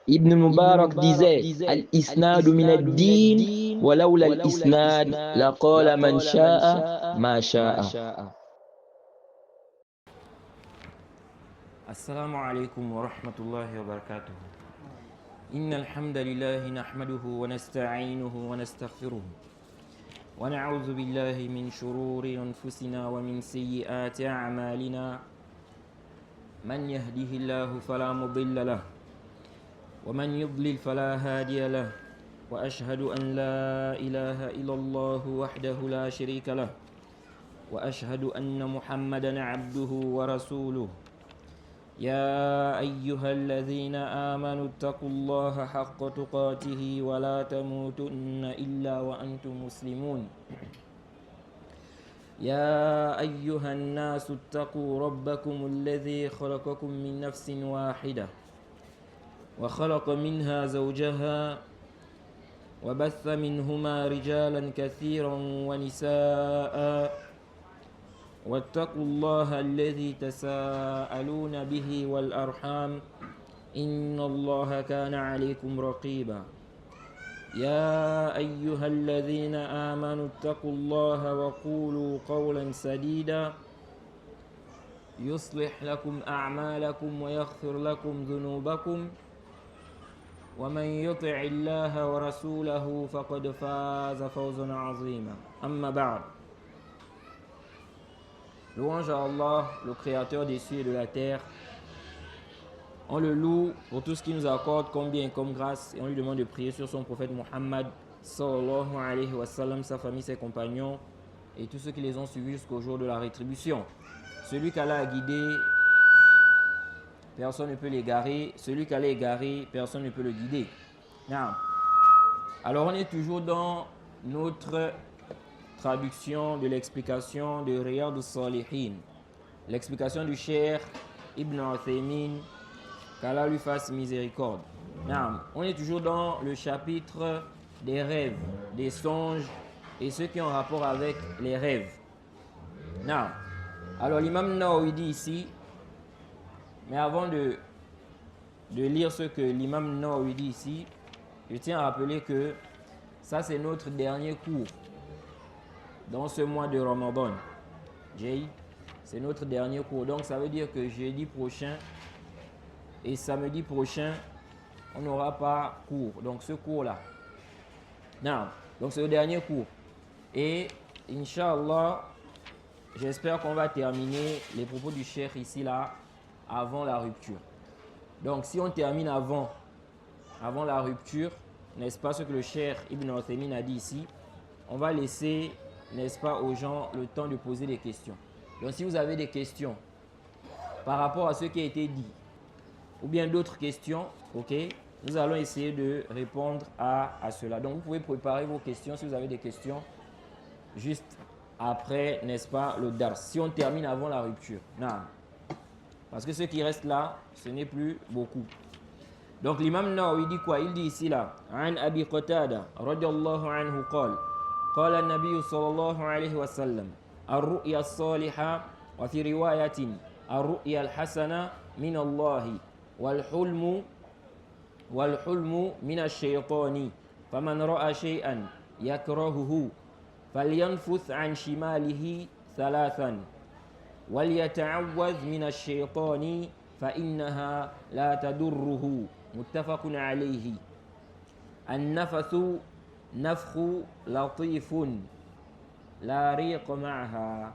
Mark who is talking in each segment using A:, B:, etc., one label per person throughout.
A: Ibn Mubarak disait Al-Isnadu min ad-din, walawla al-Isnad, laqala man sha'a ma sha'a.
B: السلام عليكم ورحمة الله وبركاته. إن الحمد لله نحمده ونستعينه ونستغفره ونعوذ بالله من شرور أنفسنا ومن سيئات أعمالنا. من يهده الله فلا مضل له ومن يضلل فلا هادي له، وأشهد أن لا إله إلا الله وحده لا شريك له، وأشهد أن محمدا عبده ورسوله. يا أيها الذين آمنوا اتقوا الله حق تقاته ولا تموتن إلا وأنتم مسلمون. يا أيها الناس اتقوا ربكم الذي خلقكم من نفس واحدة وخلق منها زوجها وبث منهما رجالا كثيرا ونساء، واتقوا الله الذي تساءلون به والأرحام إن الله كان عليكم رقيبا. يا أيها الذين آمنوا اتقوا الله وقولوا قولا سديدا يصلح لكم أعمالكم ويغفر لكم ذنوبكم، ومن يطع الله ورسوله فقد فاز فوزا عظيما. أما بعد. Louange à Allah, le créateur des cieux et de la terre. On le loue pour tout ce qu'il nous accorde comme bien et comme grâce, et on lui demande de prier sur son prophète Muhammad sallallahu alayhi wa sallam, sa famille, ses compagnons et tous ceux qui les ont suivis jusqu'au jour de la rétribution. Celui qu'Allah a guidé, personne ne peut l'égarer. Celui qu'Allah a égaré, personne ne peut le guider. Non. Alors on est toujours dans notre traduction de l'explication de Riyad al-Salihin, l'explication du Cheikh Ibn Uthaymin, qu'Allah lui fasse miséricorde. On est toujours dans le chapitre des rêves, des songes et ceux qui ont rapport avec les rêves. Alors l'imam Nawawi dit ici, mais avant de lire ce que l'imam Nawawi dit ici, je tiens à rappeler que ça c'est notre dernier cours dans ce mois de Ramadan. C'est notre dernier cours. Donc ça veut dire que jeudi prochain et samedi prochain, on n'aura pas cours. Donc ce cours-là. Donc c'est le dernier cours. Et Inch'Allah, j'espère qu'on va terminer les propos du cheikh ici là avant la rupture. Donc si on termine avant la rupture, n'est-ce pas ce que le cheikh Ibn Uthaymin a dit ici, on va laisser, n'est-ce pas, aux gens le temps de poser des questions. Donc si vous avez des questions par rapport à ce qui a été dit, ou bien d'autres questions, ok, nous allons essayer de répondre à cela. Donc vous pouvez préparer vos questions si vous avez des questions, juste après, n'est-ce pas, le dars. Si on termine avant la rupture. Non. Parce que ce qui reste là, ce n'est plus beaucoup. Donc l'imam Nawawi dit quoi? Il dit ici là, An Abi Qatada, radiyallahu anhu, قال النبي صلى الله عليه وسلم الرؤيا الصالحة وفي رواية الرؤيا الحسنة من الله والحلم من الشيطان فمن رأى شيئا يكرهه فلينفث عن شماله ثلاثا وليتعوذ من الشيطان فإنها لا تضره. متفق عليه. النفث نفخ لطيف لا ريق معها.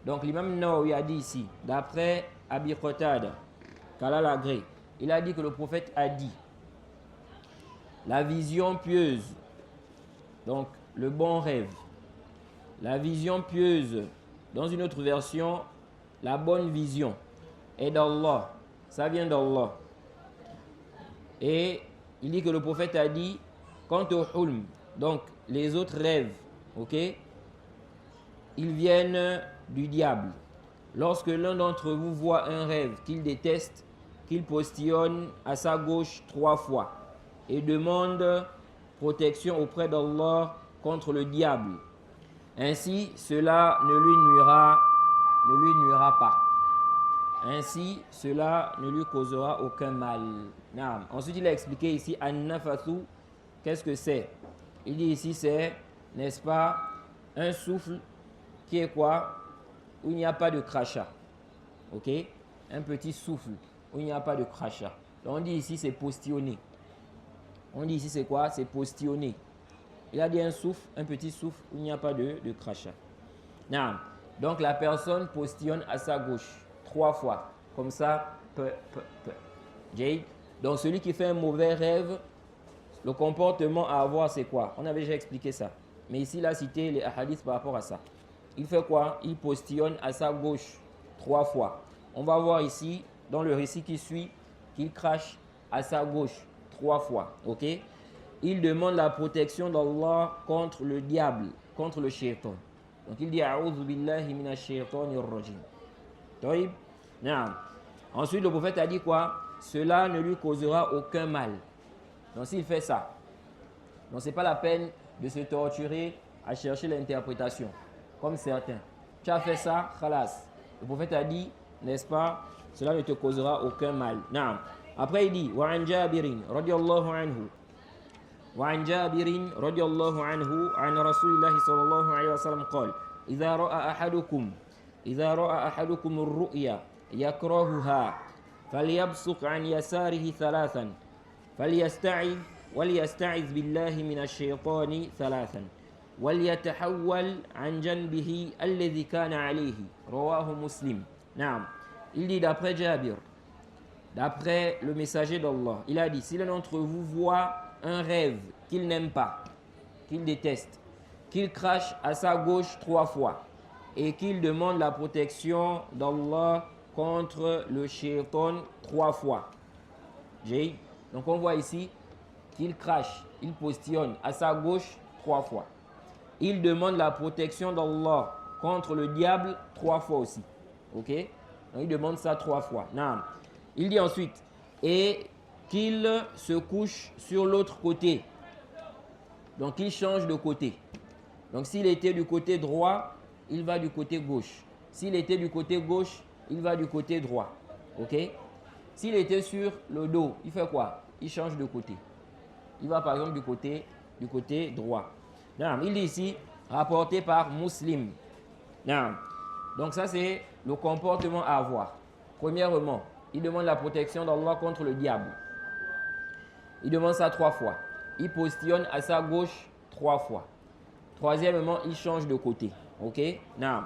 B: Donc l'imam Nawawi a dit ici, d'après Abi Qatada, qu'Allah l'agrée, il a dit que le prophète a dit la vision pieuse, donc le bon rêve, la vision pieuse, dans une autre version, la bonne vision, est d'Allah, ça vient d'Allah. Et il dit que le prophète a dit, quant au hulm, donc les autres rêves, ok, ils viennent du diable. Lorsque l'un d'entre vous voit un rêve qu'il déteste, qu'il postillonne à sa gauche 3 fois et demande protection auprès d'Allah contre le diable. Ainsi, cela ne lui nuira pas. Ainsi, cela ne lui causera aucun mal. Naam. Ensuite, il a expliqué ici an-nafathu. Qu'est-ce que c'est? Il dit ici, c'est, n'est-ce pas, un souffle qui est quoi? Où il n'y a pas de crachat. Ok? Un petit souffle où il n'y a pas de crachat. Donc, on dit ici, c'est postillonné. On dit ici, c'est quoi? C'est postillonné. Il a dit un souffle, un petit souffle où il n'y a pas de crachat. Naam. Donc, la personne postillonne à sa gauche 3 fois. Comme ça, Jade. Donc, celui qui fait un mauvais rêve, le comportement à avoir, c'est quoi? On avait déjà expliqué ça. Mais ici, il a cité les hadiths par rapport à ça. Il fait quoi? Il postillonne à sa gauche 3 fois. On va voir ici, dans le récit qui suit, qu'il crache à sa gauche 3 fois. Ok? Il demande la protection d'Allah contre le diable, contre le shaitan. Donc il dit A'udhu billahi minash shaitanir rajim. Taïb. Naam. Ensuite, le prophète a dit quoi? Cela ne lui causera aucun mal. Donc s'il fait ça, donc ce n'est pas la peine de se torturer à chercher l'interprétation, comme certains. Tu as fait ça, khalas. Le prophète a dit, n'est-ce pas, cela ne te causera aucun mal. Naam. Après il dit, wa an Jabirin radiyallahu anhu. وعن جابر رضي الله عنه عن رسول الله صلى الله عليه وسلم قال إذا رأى أحدكم الرؤيا يكرهها فليبصق عن يساره ثلاثا وليستعذ بالله من الشيطان ثلاثا وليتحول عن جنبه الذي كان عليه رواه مسلم. نعم. Il dit d'après Jabir, d'après le messager d'Allah, il a dit, si l'un d'entre vous voit un rêve qu'il n'aime pas, qu'il déteste, qu'il crache à sa gauche 3 fois et qu'il demande la protection d'Allah contre le shaitan 3 fois. Donc on voit ici qu'il crache, il postillonne à sa gauche 3 fois. Il demande la protection d'Allah contre le diable 3 fois aussi. Ok? Donc il demande ça 3 fois. Non. Il dit ensuite, et qu'il se couche sur l'autre côté. Donc il change de côté. Donc s'il était du côté droit, il va du côté gauche. S'il était du côté gauche, il va du côté droit. Ok? S'il était sur le dos, il fait quoi? Il change de côté. Il va par exemple du côté droit. Non, il dit ici, rapporté par Muslim. Non. Donc ça c'est le comportement à avoir. Premièrement, il demande la protection d'Allah contre le diable. Il demande ça 3 fois. Il postillonne à sa gauche 3 fois. Troisièmement, il change de côté. Ok? Non.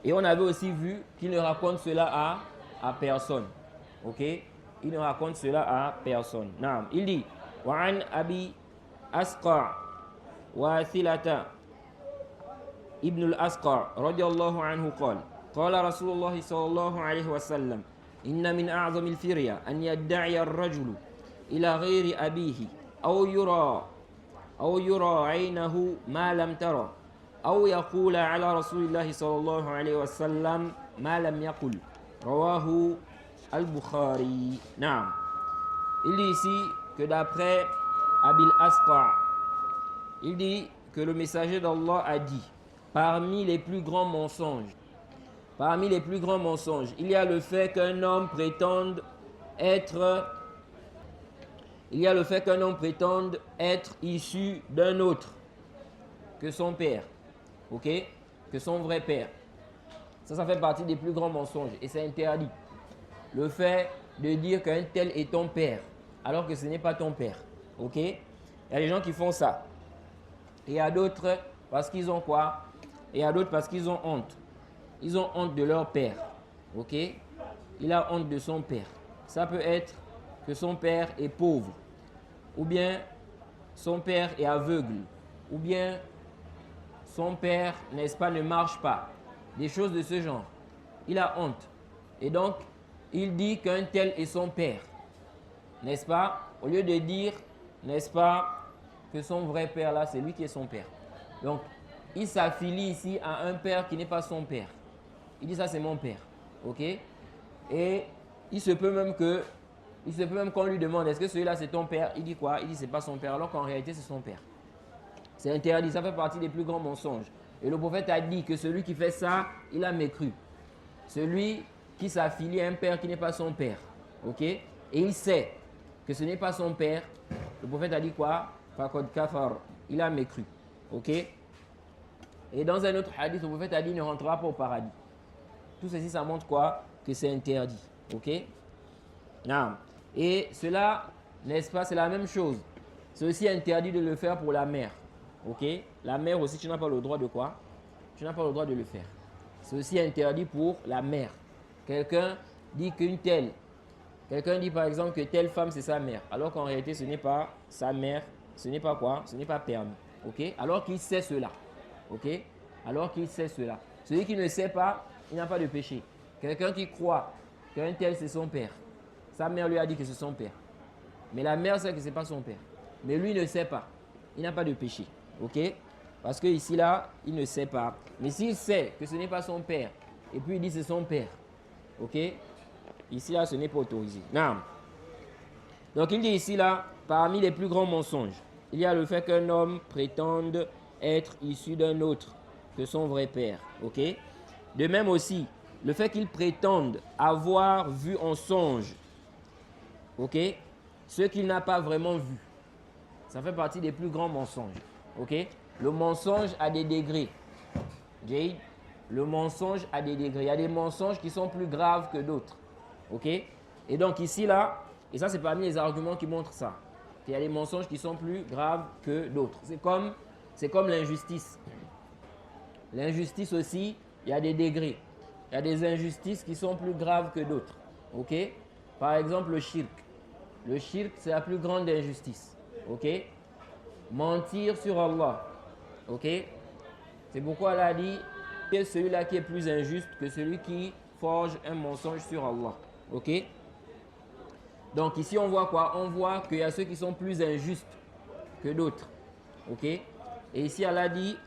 B: Et on avait aussi vu qu'il ne raconte cela à personne. Ok? Il ne raconte cela à personne. Non. Il dit, وعن أبي أسقع واثلة ابن الأسقع رضي الله عنه قال قال رسول الله صلى الله عليه وسلم إن من أعظم الفرية أن يدعي الرجل إلى غير أبيه أو يرى عينه ما لم ترى أو يقول على رسول الله صلى الله عليه وسلم ما لم يقل رواه البخاري. نعم. Il dit ici que d'après Abil Asqa, il dit que le messager d'Allah a dit, parmi les plus grands mensonges, il y a le fait qu'un homme prétende être issu d'un autre que son père, ok, que son vrai père. Ça fait partie des plus grands mensonges et c'est interdit. Le fait de dire qu'un tel est ton père alors que ce n'est pas ton père, ok. Il y a des gens qui font ça. Et il y a d'autres parce qu'ils ont quoi? Et il y a d'autres parce qu'ils ont honte. Ils ont honte de leur père, ok. Il a honte de son père. Ça peut être que son père est pauvre, ou bien son père est aveugle, ou bien son père, n'est-ce pas, ne marche pas. Des choses de ce genre. Il a honte. Et donc, il dit qu'un tel est son père. N'est-ce pas? Au lieu de dire, n'est-ce pas, que son vrai père là, c'est lui qui est son père. Donc, il s'affilie ici à un père qui n'est pas son père. Il dit ça c'est mon père. Ok? Et il se peut même qu'on lui demande, est-ce que celui-là c'est ton père? Il dit quoi? Il dit c'est pas son père, alors qu'en réalité c'est son père. C'est interdit, ça fait partie des plus grands mensonges. Et le prophète a dit que celui qui fait ça, il a mécru. Celui qui s'affilie à un père qui n'est pas son père. Ok? Et il sait que ce n'est pas son père. Le prophète a dit quoi? Faqad kafar. Il a mécru. Ok? Et dans un autre hadith, le prophète a dit il ne rentrera pas au paradis. Tout ceci, ça montre quoi? Que c'est interdit. Ok? Non. Et cela, n'est-ce pas, c'est la même chose. C'est aussi interdit de le faire pour la mère. Ok? La mère aussi, tu n'as pas le droit de quoi? Tu n'as pas le droit de le faire. C'est aussi interdit pour la mère. Quelqu'un dit qu'une telle, quelqu'un dit par exemple que telle femme c'est sa mère, alors qu'en réalité ce n'est pas sa mère, ce n'est pas quoi? Ce n'est pas permis. Ok? Alors qu'il sait cela. Ok? Alors qu'il sait cela. Celui qui ne sait pas, il n'a pas de péché. Quelqu'un qui croit qu'un tel c'est son père, sa mère lui a dit que c'est son père. Mais la mère sait que ce n'est pas son père. Mais lui ne sait pas. Il n'a pas de péché. Ok? Parce que ici, là, il ne sait pas. Mais s'il sait que ce n'est pas son père, et puis il dit que c'est son père, ok? Ici, là, ce n'est pas autorisé. Non. Donc, il dit ici, là, parmi les plus grands mensonges, il y a le fait qu'un homme prétende être issu d'un autre que son vrai père. Ok? De même aussi, le fait qu'il prétende avoir vu en songe, ok? Ce qu'il n'a pas vraiment vu. Ça fait partie des plus grands mensonges. Ok? Le mensonge a des degrés. Jade, le mensonge a des degrés. Il y a des mensonges qui sont plus graves que d'autres. Ok? Et donc ici, là, et ça c'est parmi les arguments qui montrent ça. Il y a des mensonges qui sont plus graves que d'autres. C'est comme l'injustice. L'injustice aussi, il y a des degrés. Il y a des injustices qui sont plus graves que d'autres. Ok? Par exemple, le shirk. Le shirk, c'est la plus grande injustice. Ok? Mentir sur Allah. Ok? C'est pourquoi Allah a dit que celui-là qui est plus injuste que celui qui forge un mensonge sur Allah. Ok? Donc ici on voit quoi? On voit qu'il y a ceux qui sont plus injustes que d'autres. Ok? Et ici Allah dit,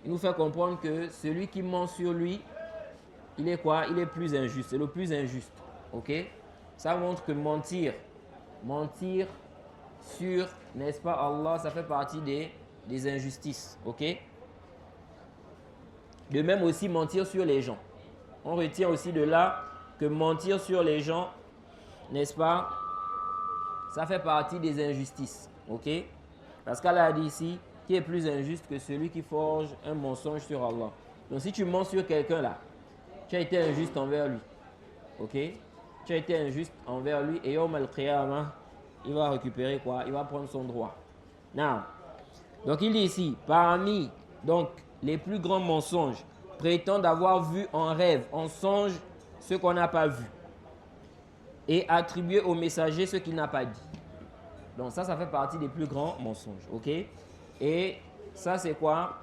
B: il nous fait comprendre que celui qui ment sur lui, il est quoi? Il est plus injuste. C'est le plus injuste. Ok? Ça montre que mentir sur, n'est-ce pas, Allah, ça fait partie des injustices. Ok? De même aussi mentir sur les gens. On retient aussi de là que mentir sur les gens, n'est-ce pas, ça fait partie des injustices. Ok? Parce qu'Allah a dit ici, qui est plus injuste que celui qui forge un mensonge sur Allah. Donc si tu mens sur quelqu'un là, tu as été injuste envers lui. Ok? Tu as été injuste envers lui et Yawm al-Qiyamah, il va récupérer quoi? Il va prendre son droit. Non. Donc il dit ici, parmi donc, les plus grands mensonges, prétendent avoir vu en rêve, en songe, ce qu'on n'a pas vu. Et attribuer au messager ce qu'il n'a pas dit. Donc ça fait partie des plus grands mensonges. Ok? Et ça c'est quoi?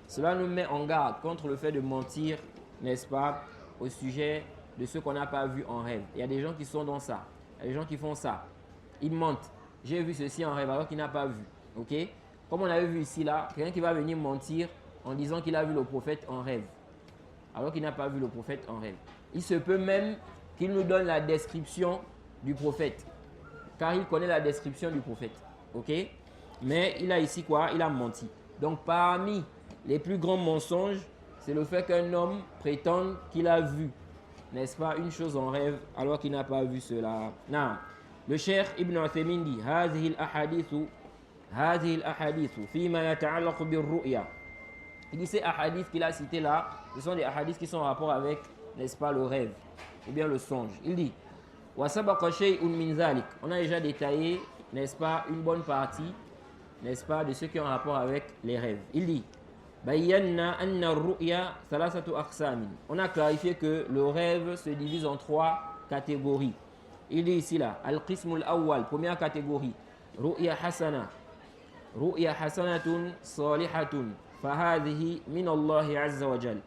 B: Cela nous met en garde contre le fait de mentir, n'est-ce pas, au sujet de ce qu'on n'a pas vu en rêve. Il y a des gens qui sont dans ça. Il y a des gens qui font ça. Ils mentent. J'ai vu ceci en rêve alors qu'il n'a pas vu. Ok? Comme on avait vu ici là, quelqu'un qui va venir mentir en disant qu'il a vu le prophète en rêve. Alors qu'il n'a pas vu le prophète en rêve. Il se peut même qu'il nous donne la description du prophète. Car il connaît la description du prophète. Ok? Mais il a ici quoi? Il a menti. Donc parmi les plus grands mensonges, c'est le fait qu'un homme prétende qu'il a vu, n'est-ce pas, une chose en rêve alors qu'il n'a pas vu cela. Non. Le cheikh Ibn Uthaymin dit هذه الأحاديث فيما يتعلق بالرؤيا. Il dit ces hadiths qu'il a cités là, ce sont des hadiths qui sont en rapport avec, n'est-ce pas, le rêve ou bien le songe. Il dit وسبق شيء من ذلك. On a déjà détaillé, n'est-ce pas, une bonne partie, n'est-ce pas, de ceux qui ont un rapport avec les rêves. Il dit بينا أن الرؤيا ثلاثة أقسام. On a clarifié que le rêve se divise en 3 catégories. Il dit ici là, al-qism al-awwal, première catégorie, ru'ya hasana. Ru'ya hasanatun salihatun, fahadhihi min Allah azza wa jal.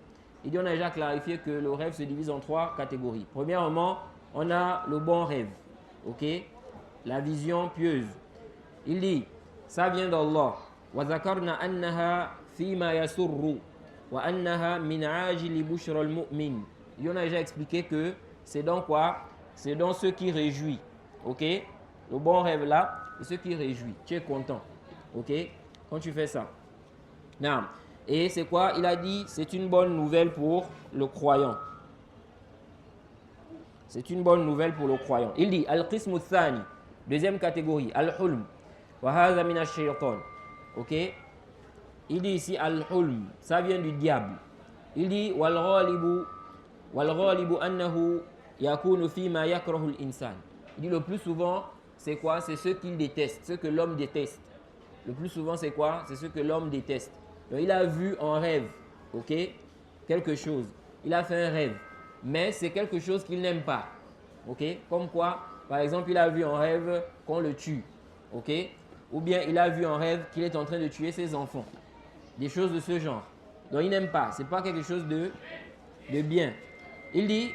B: Il dit, on a déjà clarifié que le rêve se divise en 3 catégories. Premièrement, on a le bon rêve, ok, la vision pieuse. Il dit, ça vient d'Allah. Wa zakarna annaha fima yasurru wa annaha min ajili bushra al-mu'min. Il on a déjà expliqué que c'est dans quoi? C'est dans ce qui réjouit. Ok? Le bon rêve là, c'est ce qui réjouit. Tu es content. Ok? Quand tu fais ça. Non. Et c'est quoi? Il a dit, c'est une bonne nouvelle pour le croyant. C'est une bonne nouvelle pour le croyant. Il dit Al-Qismu Thani, deuxième catégorie, Al-Hulm, wa hadha min ash-shaytan. Ok? Il dit ici Al-Hulm, ça vient du diable. Il dit Wal-Ghalibu annahu yakunu fima yakrahu al-insan. Il dit le plus souvent, c'est quoi? C'est ce qu'il déteste, ce que l'homme déteste. Le plus souvent, c'est quoi? C'est ce que l'homme déteste. Donc, il a vu en rêve, ok, quelque chose. Il a fait un rêve, mais c'est quelque chose qu'il n'aime pas, ok. Comme quoi, par exemple, il a vu en rêve qu'on le tue, ok. Ou bien il a vu en rêve qu'il est en train de tuer ses enfants. Des choses de ce genre. Donc, il n'aime pas. Ce n'est pas quelque chose de bien. Il dit,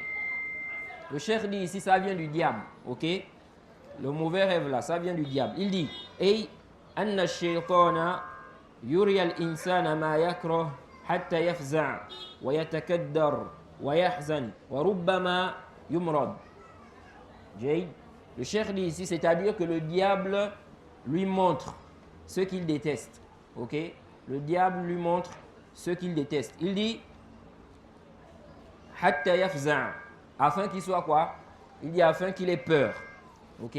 B: le cheikh dit ici, ça vient du diable, ok. Le mauvais rêve là, ça vient du diable. Il dit, Ey, anna shaytana yuri al-insana ma yakrah hatta yafza' wa yatakaddar wa yahzan wa rubbama yumrad. Jay, le cheikh dit ici, c'est-à-dire que le diable lui montre ce qu'il déteste. Ok? Le diable lui montre ce qu'il déteste. Il dit, hatta yafza', afin qu'il soit quoi? Il dit afin qu'il ait peur. Ok?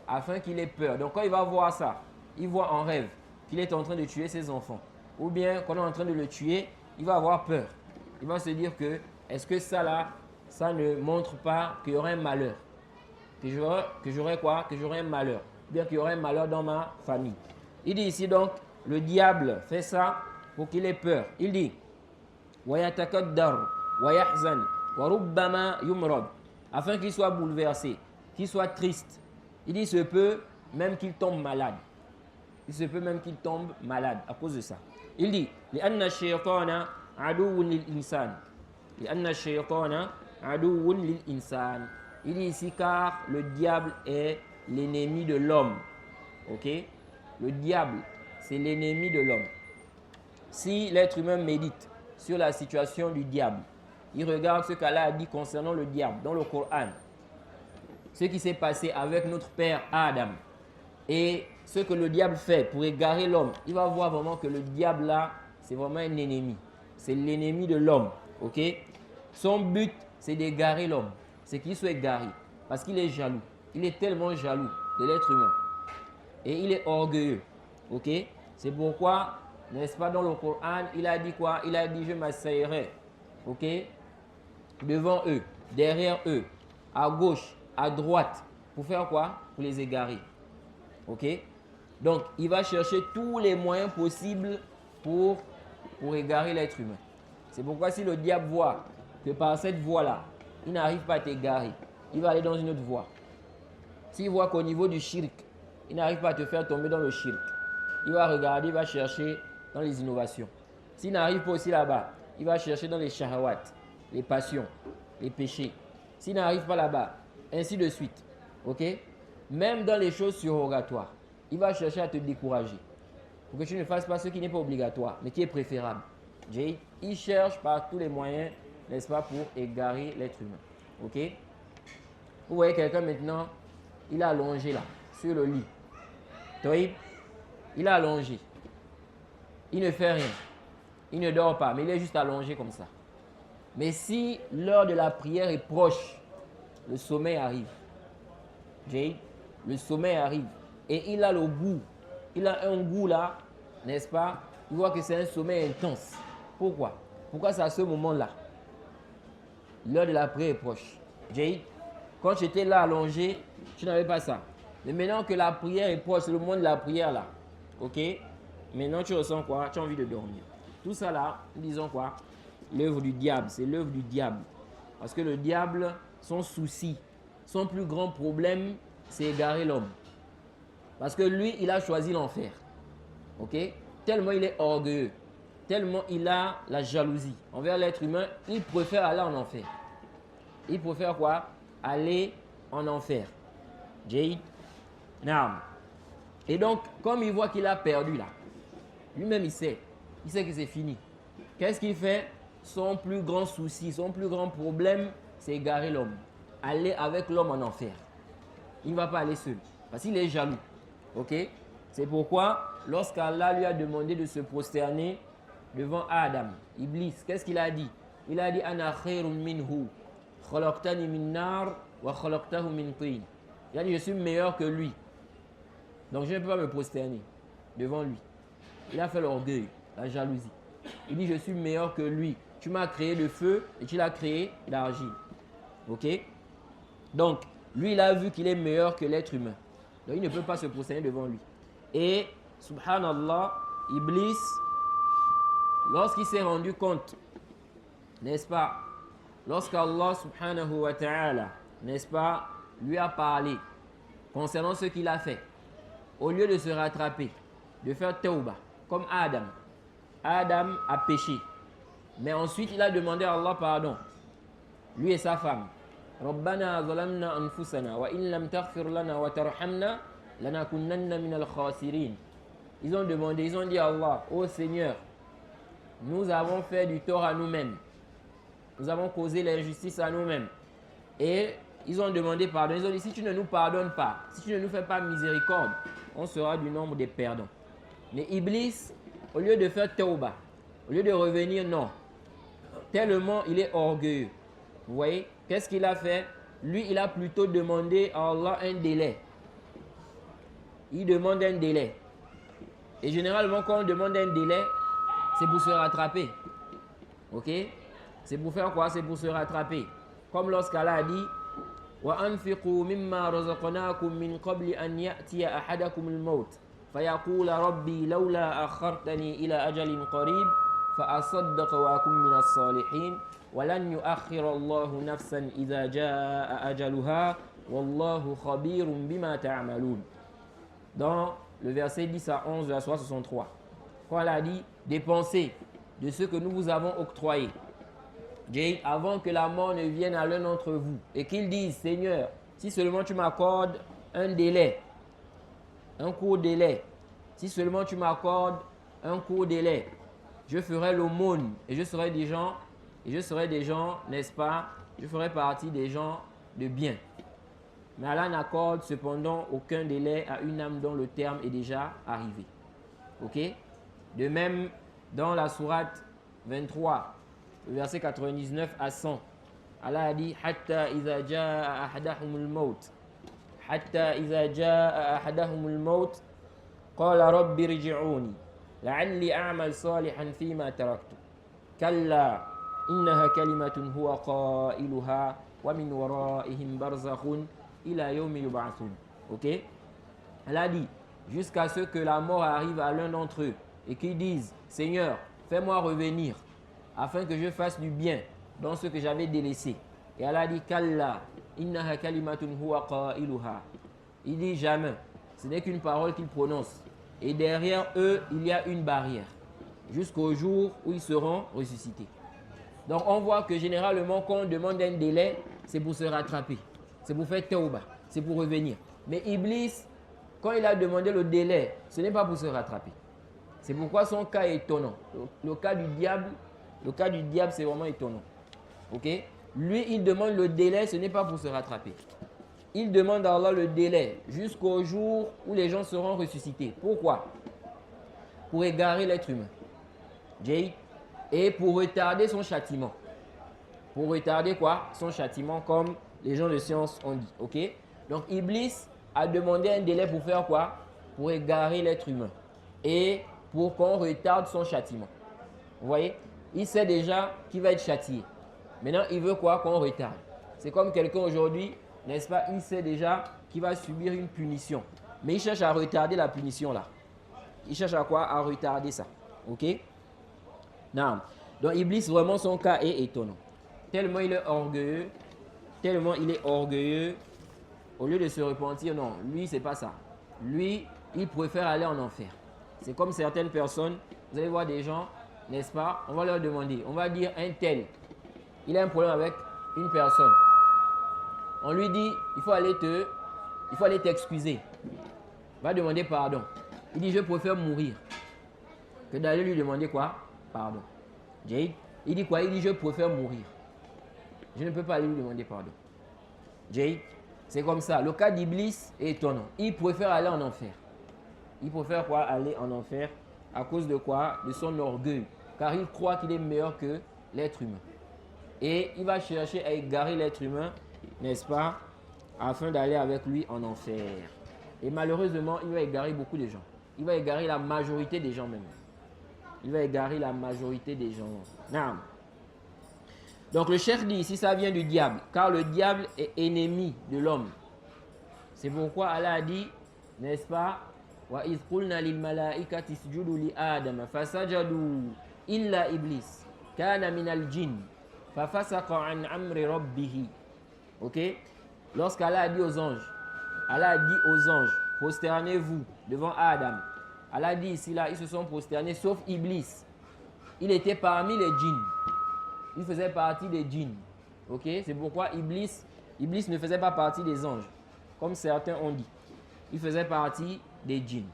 B: Afin qu'il ait peur. Donc quand il va voir ça, il voit en rêve qu'il est en train de tuer ses enfants. Ou bien quand on est en train de le tuer, il va avoir peur. Il va se dire que, est-ce que ça là, ça ne montre pas qu'il y aurait un malheur? Que j'aurais quoi? Que j'aurais un malheur. Ou bien qu'il y aurait un malheur dans ma famille. Il dit ici donc, le diable fait ça pour qu'il ait peur. Il dit, وَيَتَكَدَّرْ وَيَحْزَنْ وَرُبَّمَا يُمْرَضْ, afin qu'il soit bouleversé, qu'il soit triste. Il dit, il se peut même qu'il tombe malade. Il se peut même qu'il tombe malade à cause de ça. Il dit, لأن الشيطان عدو للإنسان. لأن الشيطان عدو للإنسان. Il dit ici car le diable est l'ennemi de l'homme. Ok? Le diable, c'est l'ennemi de l'homme. Si l'être humain médite sur la situation du diable, il regarde ce qu'Allah a dit concernant le diable dans le Coran, ce qui s'est passé avec notre père Adam et ce que le diable fait pour égarer l'homme, il va voir vraiment que le diable là, c'est vraiment un ennemi. C'est l'ennemi de l'homme. Ok? Son but, c'est d'égarer l'homme. C'est qu'il soit égaré parce qu'il est jaloux. Il est tellement jaloux de l'être humain. Et il est orgueilleux. Ok? C'est pourquoi, n'est-ce pas, dans le Coran, il a dit quoi? Il a dit, je m'asseyerai. Ok? Devant eux, derrière eux, à gauche, à droite. Pour faire quoi? Pour les égarer. Ok? Donc, il va chercher tous les moyens possibles pour égarer l'être humain. C'est pourquoi si le diable voit que par cette voie-là, il n'arrive pas à t'égarer, il va aller dans une autre voie. S'il voit qu'au niveau du shirk, il n'arrive pas à te faire tomber dans le shirk, il va regarder, il va chercher dans les innovations. S'il n'arrive pas aussi là-bas, il va chercher dans les shahawat, les passions, les péchés. S'il n'arrive pas là-bas, ainsi de suite. Ok? Même dans les choses surrogatoires, il va chercher à te décourager. Pour que tu ne fasses pas ce qui n'est pas obligatoire, mais qui est préférable. Il cherche par tous les moyens, n'est-ce pas, pour égarer l'être humain. Ok? Vous voyez quelqu'un maintenant, il est allongé là, sur le lit. Toïb, il est allongé. Il ne fait rien. Il ne dort pas, mais il est juste allongé comme ça. Mais si l'heure de la prière est proche, le sommeil arrive. Le sommeil arrive. Et il a le goût. Il a un goût là, n'est-ce pas? Il voit que c'est un sommeil intense. Pourquoi? Pourquoi c'est à ce moment-là? L'heure de la prière est proche. Quand j'étais là allongé, je n'avais pas ça. Mais maintenant que la prière est proche, c'est le moment de la prière là. Ok? Maintenant tu ressens quoi? Tu as envie de dormir. Tout ça là, disons quoi? L'œuvre du diable, c'est l'œuvre du diable. Parce que le diable, son souci, son plus grand problème, c'est égarer l'homme. Parce que lui, il a choisi l'enfer. Ok? Tellement il est orgueilleux, tellement il a la jalousie envers l'être humain, il préfère aller en enfer. Il préfère quoi? Aller en enfer. Naam. Et donc, comme il voit qu'il a perdu là, lui-même il sait que c'est fini. Qu'est-ce qu'il fait? Son plus grand souci, son plus grand problème, c'est égarer l'homme. Aller avec l'homme en enfer. Il ne va pas aller seul, parce qu'il est jaloux. Ok? C'est pourquoi, lorsqu'Allah lui a demandé de se prosterner devant Adam, Iblis, qu'est-ce qu'il a dit? Il a dit, Ana khairun minhu, khalaqtani min nar wa khalaqtahu min tin. Il a dit, je suis meilleur que lui. Donc je ne peux pas me prosterner devant lui. Il a fait l'orgueil, la jalousie. Il dit, je suis meilleur que lui. Tu m'as créé le feu et tu l'as créé l'argile. Ok? Donc, lui, il a vu qu'il est meilleur que l'être humain. Donc, il ne peut pas se prosterner devant lui. Et, subhanallah, Iblis, lorsqu'il s'est rendu compte, n'est-ce pas, lorsqu'Allah subhanahu wa ta'ala, n'est-ce pas, lui a parlé concernant ce qu'il a fait, au lieu de se rattraper, de faire tawbah, comme Adam. Adam a péché. Mais ensuite, il a demandé à Allah pardon. Lui et sa femme. Rabbana zalamna anfusana wa in lam taghfir lana wa tarhamna lanakunanna minal khasirin. Ils ont demandé, ils ont dit à Allah, ô Seigneur, nous avons fait du tort à nous-mêmes. Nous avons causé l'injustice à nous-mêmes. Et ils ont demandé pardon. Ils ont dit, si tu ne nous pardonnes pas, si tu ne nous fais pas miséricorde, on sera du nombre des perdants. Mais Iblis, au lieu de faire tawbah, au lieu de revenir, non. Tellement il est orgueilleux. Vous voyez, qu'est-ce qu'il a fait? Lui, il a plutôt demandé à Allah un délai. Il demande un délai. Et généralement, quand on demande un délai, c'est pour se rattraper. Ok? C'est pour faire quoi? C'est pour se rattraper. Comme lorsqu'Allah a dit وَأَنْفِقُوا مِمَّا رَزَقْنَاكُمْ مِنْ قَبْلِ أَنْ يَأْتِيَ أَحَدَكُمُ الْمَوْتِ فَيَقُولَ رَبِّي لَوْلَا أَخَّرْتَنِي إِلَى أَجَلٍ قَرِيبٍ فَأَصَدَّقَ وَأَكُن مِّنَ الصَّالِحِينَ وَلَنْ يُؤَخِّرَ اللَّهُ نَفْسًا إِذَا جَاءَ أَجَلُهَا وَاللَّهُ خَبِيرٌ بِمَا تَعْمَلُونَ. Dans le verset 10 à 11 de la sourate 63, quand elle a dit dépensez de ce que nous vous avons octroyé, avant que la mort ne vienne à l'un d'entre vous, et qu'il dise Seigneur, si seulement tu m'accordes un délai, un court délai, si seulement tu m'accordes un court délai, je ferai l'aumône et je serai des gens, n'est-ce pas, je ferai partie des gens de bien. Mais Allah n'accorde cependant aucun délai à une âme dont le terme est déjà arrivé. Ok? De même, dans la sourate 23, le verset 99 à 100, Allah a dit Hatta iza jaa ahadahumul maut. Hatta iza jaa ahadahumul maut. Qala rabbi rji'uni. La'alli a'mal salihan fima taraktu. Kalla innaha kalimatun huwa qailuha wa min waraihim barzakhun ila yawmi yub'athun. Ok? Allah a dit jusqu'à ce que la mort arrive à l'un d'entre eux et qu'ils disent Seigneur, fais-moi revenir afin que je fasse du bien dans ce que j'avais délaissé. Et Allah dit Kalla innaha kalimatun huwa qailuha. Il dit jamais. Ce n'est qu'une parole qu'il prononce. Et derrière eux, il y a une barrière jusqu'au jour où ils seront ressuscités. Donc on voit que généralement quand on demande un délai, c'est pour se rattraper. C'est pour faire tawbah, c'est pour revenir. Mais Iblis, quand il a demandé le délai, ce n'est pas pour se rattraper. C'est pourquoi son cas est étonnant. Le cas du diable, c'est vraiment étonnant. Ok? Lui, il demande le délai, ce n'est pas pour se rattraper. Il demande à Allah le délai jusqu'au jour où les gens seront ressuscités. Pourquoi? Pour égarer l'être humain. Et pour retarder son châtiment. Pour retarder quoi? Son châtiment, comme les gens de science ont dit. Ok? Donc Iblis a demandé un délai pour faire quoi? Pour égarer l'être humain. Et pour qu'on retarde son châtiment. Vous voyez? Il sait déjà qu'il va être châtié. Maintenant, il veut quoi? Qu'on retarde. C'est comme quelqu'un aujourd'hui, n'est-ce pas? Il sait déjà qu'il va subir une punition. Mais il cherche à retarder la punition là. Il cherche à quoi? À retarder ça. Ok? Non. Donc Iblis, vraiment, son cas est étonnant. Tellement il est orgueilleux, au lieu de se repentir, non, lui, c'est pas ça. Lui, il préfère aller en enfer. C'est comme certaines personnes, vous allez voir des gens, n'est-ce pas? On va leur demander, on va dire un tel, il a un problème avec une personne. On lui dit, il faut aller t'excuser. Va demander pardon. Il dit, je préfère mourir que d'aller lui demander quoi? Pardon. Il dit quoi? Il dit, je préfère mourir. Je ne peux pas aller lui demander pardon. C'est comme ça. Le cas d'Iblis est étonnant. Il préfère aller en enfer. Il préfère quoi? Aller en enfer. À cause de quoi? De son orgueil. Car il croit qu'il est meilleur que l'être humain. Et il va chercher à égarer l'être humain, n'est-ce pas? afin d'aller avec lui en enfer. Et malheureusement, il va égarer beaucoup de gens. Il va égarer la majorité des gens même. Il va égarer la majorité des gens. Non. Donc le cheikh dit ici, ça vient du diable, car le diable est ennemi de l'homme. C'est pourquoi Allah a dit, n'est-ce pas, wa idh qulna lil malaikati isjudu li Adam fasajadu illa iblis kana minal jinn fafasaqa an amri rabbih. OK? Lorsqu'Allah a dit aux anges, Allah a dit aux anges, prosternez-vous devant Adam. Allah dit ici là, ils se sont prosternés sauf Iblis. Il était parmi les djinns. Il faisait partie des djinns. OK? C'est pourquoi Iblis ne faisait pas partie des anges, comme certains ont dit. Il faisait partie des djinns.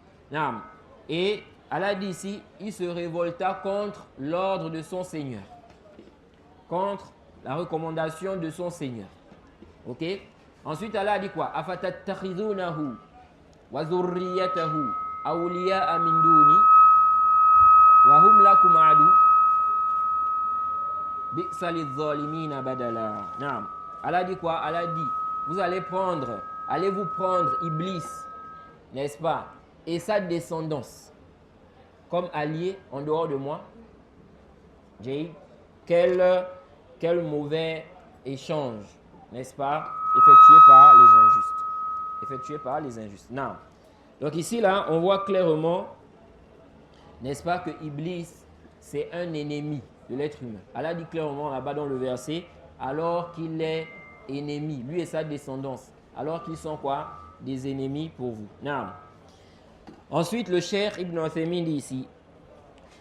B: Et Allah dit ici, il se révolta contre l'ordre de son Seigneur, contre la recommandation de son Seigneur. OK? Ensuite, Allah a dit quoi? Afatattakhizunahu wa zurriyatahu awliya'a min duni wa hum lakum adu bi'sa lidh-dhalimina badala. Naam. Allah dit quoi? Allah dit, vous allez vous prendre Iblis, n'est-ce pas, et sa descendance comme alliés en dehors de moi. Jay, quel mauvais échange, n'est-ce pas, effectué par les injustes. Non. Donc ici là, on voit clairement, n'est-ce pas, que Iblis c'est un ennemi de l'être humain. Allah dit clairement là-bas dans le verset, alors qu'il est ennemi, lui et sa descendance, alors qu'ils sont quoi? Des ennemis pour vous. Non. Ensuite, le cheikh Ibn Uthaymin dit ici,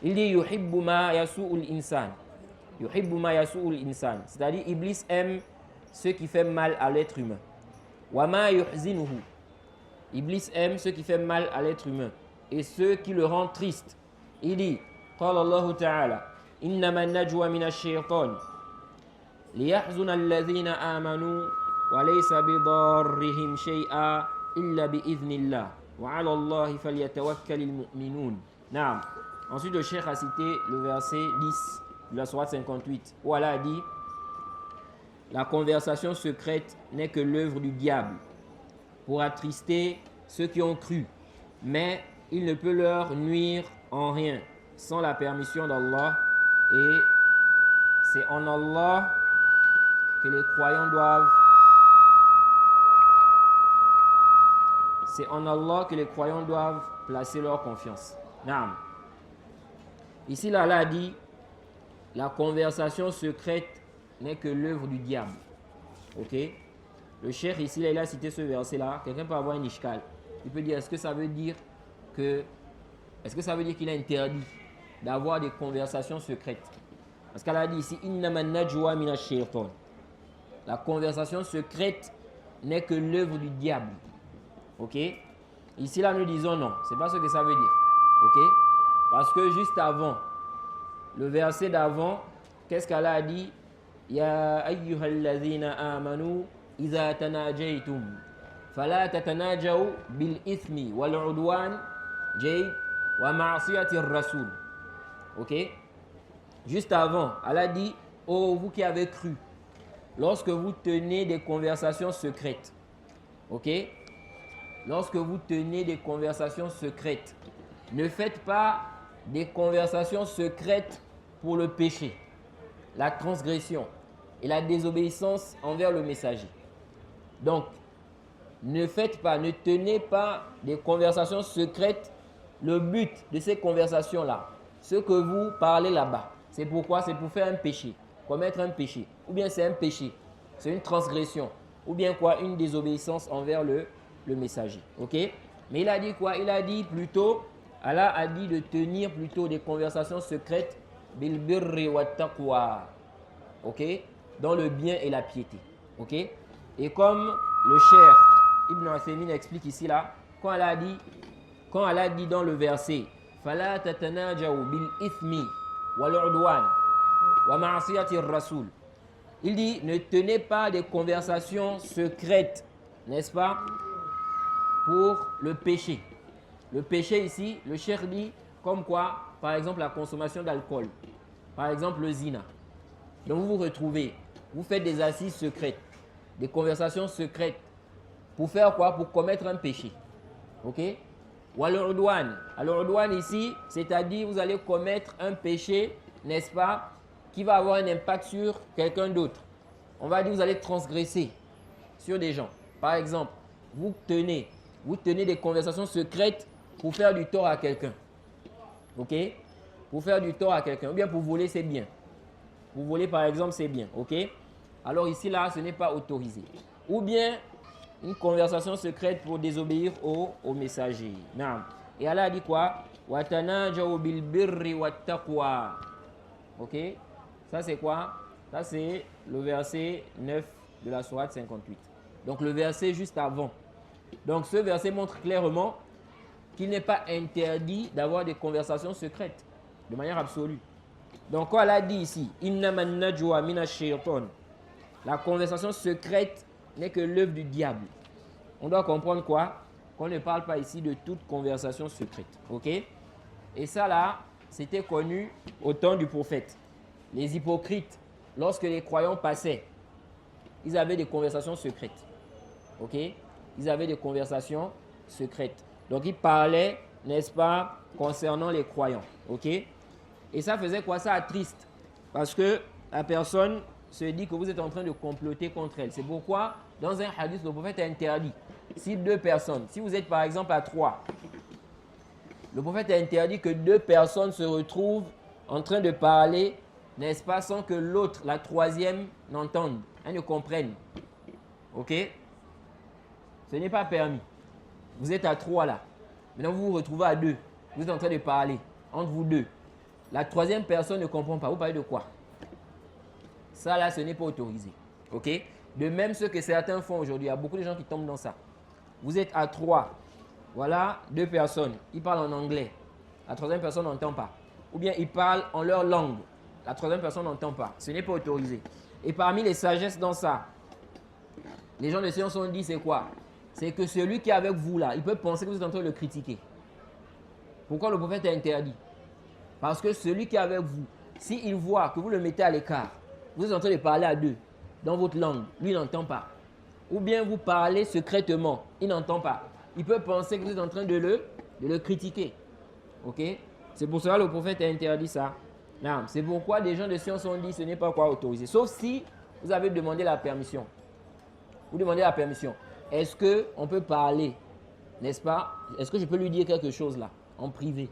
B: il dit yuhibbu ma yasu'ul insan. Yuhibbu ma yasu'ul insan. C'est-à-dire, Iblis aime ce qui fait mal à l'être humain. Wa ma yuhzinuhu. Iblis aime ce qui fait mal à l'être humain et ce qui le rend triste. Il dit, qala Allah ta'ala, innama najwa min ash-shaytan liyahzuna alladhina amanu wa laysa bidarrihim shay'a illa bi'idhnillah wa 'ala Allahi falyatawakkalul mu'minun. Naam. Ensuite, le cheikh a cité le verset 10 de la sourate 58 où Allah a dit, la conversation secrète n'est que l'œuvre du diable pour attrister ceux qui ont cru, mais il ne peut leur nuire en rien sans la permission d'Allah, et c'est en Allah que les croyants doivent placer leur confiance. Naam. Ici là, Allah a dit, la conversation secrète n'est que l'œuvre du diable. OK? Le cheikh ici, là, il a cité ce verset-là. Quelqu'un peut avoir un ishkal. Il peut dire, est-ce que ça veut dire qu'il est interdit d'avoir des conversations secrètes? Parce qu'elle a dit ici, innama najwa min ash-shaytan. La conversation secrète n'est que l'œuvre du diable. OK? Ici, là, nous disons non. C'est pas ce que ça veut dire. OK? Parce que juste avant, le verset d'avant, qu'est-ce qu'Allah a dit? Ya ayyuhalladhina amanu idha tanajaytum fala tatanajaw bil ithmi wal udwan wa ma'siyati ar-rasul. OK? Juste avant, Allah dit, oh vous qui avez cru, lorsque vous tenez des conversations secrètes. OK? Lorsque vous tenez des conversations secrètes, ne faites pas des conversations secrètes pour le péché, la transgression et la désobéissance envers le messager. Donc, ne tenez pas des conversations secrètes. Le but de ces conversations-là, ce que vous parlez là-bas, c'est pourquoi? C'est pour faire un péché, commettre un péché. Ou bien c'est un péché, c'est une transgression. Ou bien quoi? Une désobéissance envers le messager. OK? Mais il a dit quoi? Il a dit plutôt, Allah a dit de tenir plutôt des conversations secrètes bil birri wa taqwa. OK? Dans le bien et la piété. OK? Et comme le cheikh Ibn Uthaymin explique ici là, quand Allah dit dans le verset fala tatanajaw bil ithmi wal udwan wa ma'siyati ar-rasul, il dit ne tenez pas des conversations secrètes, n'est-ce pas, pour le péché. Le péché ici, le cheikh dit comme quoi, par exemple la consommation d'alcool, par exemple le zina. Donc vous vous retrouvez, vous faites des assises secrètes, des conversations secrètes Pour faire quoi? Pour commettre un péché. Ok? Ou al-udwan ici, c'est-à-dire vous allez commettre un péché, n'est-ce pas, qui va avoir un impact sur quelqu'un d'autre. On va dire vous allez transgresser sur des gens. Par exemple, vous tenez des conversations secrètes pour faire du tort à quelqu'un. Ok? Pour faire du tort à quelqu'un. Ou bien pour voler ses biens. Pour voler par exemple ses biens. Ok? Alors ici là, ce n'est pas autorisé. Ou bien une conversation secrète pour désobéir au messager. Et Allah a dit quoi? Watanajaw bil birri wat taqwa. Ok? Ça c'est quoi? Ça c'est le verset 9 de la sourate 58. Donc le verset juste avant. Donc ce verset montre clairement qu'il n'est pas interdit d'avoir des conversations secrètes de manière absolue. Donc quand Allah dit ici, innaman najwa minash shaytan, la conversation secrète n'est que l'œuvre du diable. On doit comprendre quoi? Qu'on ne parle pas ici de toute conversation secrète. Ok? Et ça là, c'était connu au temps du prophète. Les hypocrites, lorsque les croyants passaient, ils avaient des conversations secrètes. Ok? Ils avaient des conversations secrètes. Donc ils parlaient, n'est-ce pas, concernant les croyants. Ok? Et ça faisait quoi? Ça attriste. Parce que la personne se dit que vous êtes en train de comploter contre elle. C'est pourquoi, dans un hadith, le prophète a interdit. Si deux personnes, si vous êtes par exemple à 3, le prophète a interdit que 2 personnes se retrouvent en train de parler, n'est-ce pas, sans que l'autre, la troisième, n'entende, elle ne comprenne. Ok? Ce n'est pas permis. Vous êtes à 3 là. Maintenant, vous vous retrouvez à 2. Vous êtes en train de parler entre vous deux. La troisième personne ne comprend pas. Vous parlez de quoi? Ça là, ce n'est pas autorisé. Ok? De même ce que certains font aujourd'hui. Il y a beaucoup de gens qui tombent dans ça. Vous êtes à 3. Voilà 2 personnes. Ils parlent en anglais. La troisième personne n'entend pas. Ou bien ils parlent en leur langue. La troisième personne n'entend pas. Ce n'est pas autorisé. Et parmi les sagesses dans ça, les gens de science ont dit c'est quoi? C'est que celui qui est avec vous là, il peut penser que vous êtes en train de le critiquer. Pourquoi le prophète a interdit? Parce que celui qui est avec vous, s'il voit que vous le mettez à l'écart, vous êtes en train de parler à 2 dans votre langue, lui il n'entend pas. Ou bien vous parlez secrètement, il n'entend pas. Il peut penser que vous êtes en train de le critiquer. Ok? C'est pour cela que le prophète a interdit ça. C'est pourquoi des gens de science ont dit ce n'est pas quoi autorisé. Sauf si vous avez demandé la permission. Vous demandez la permission. Est-ce qu'on peut parler, n'est-ce pas? Est-ce que je peux lui dire quelque chose là, en privé?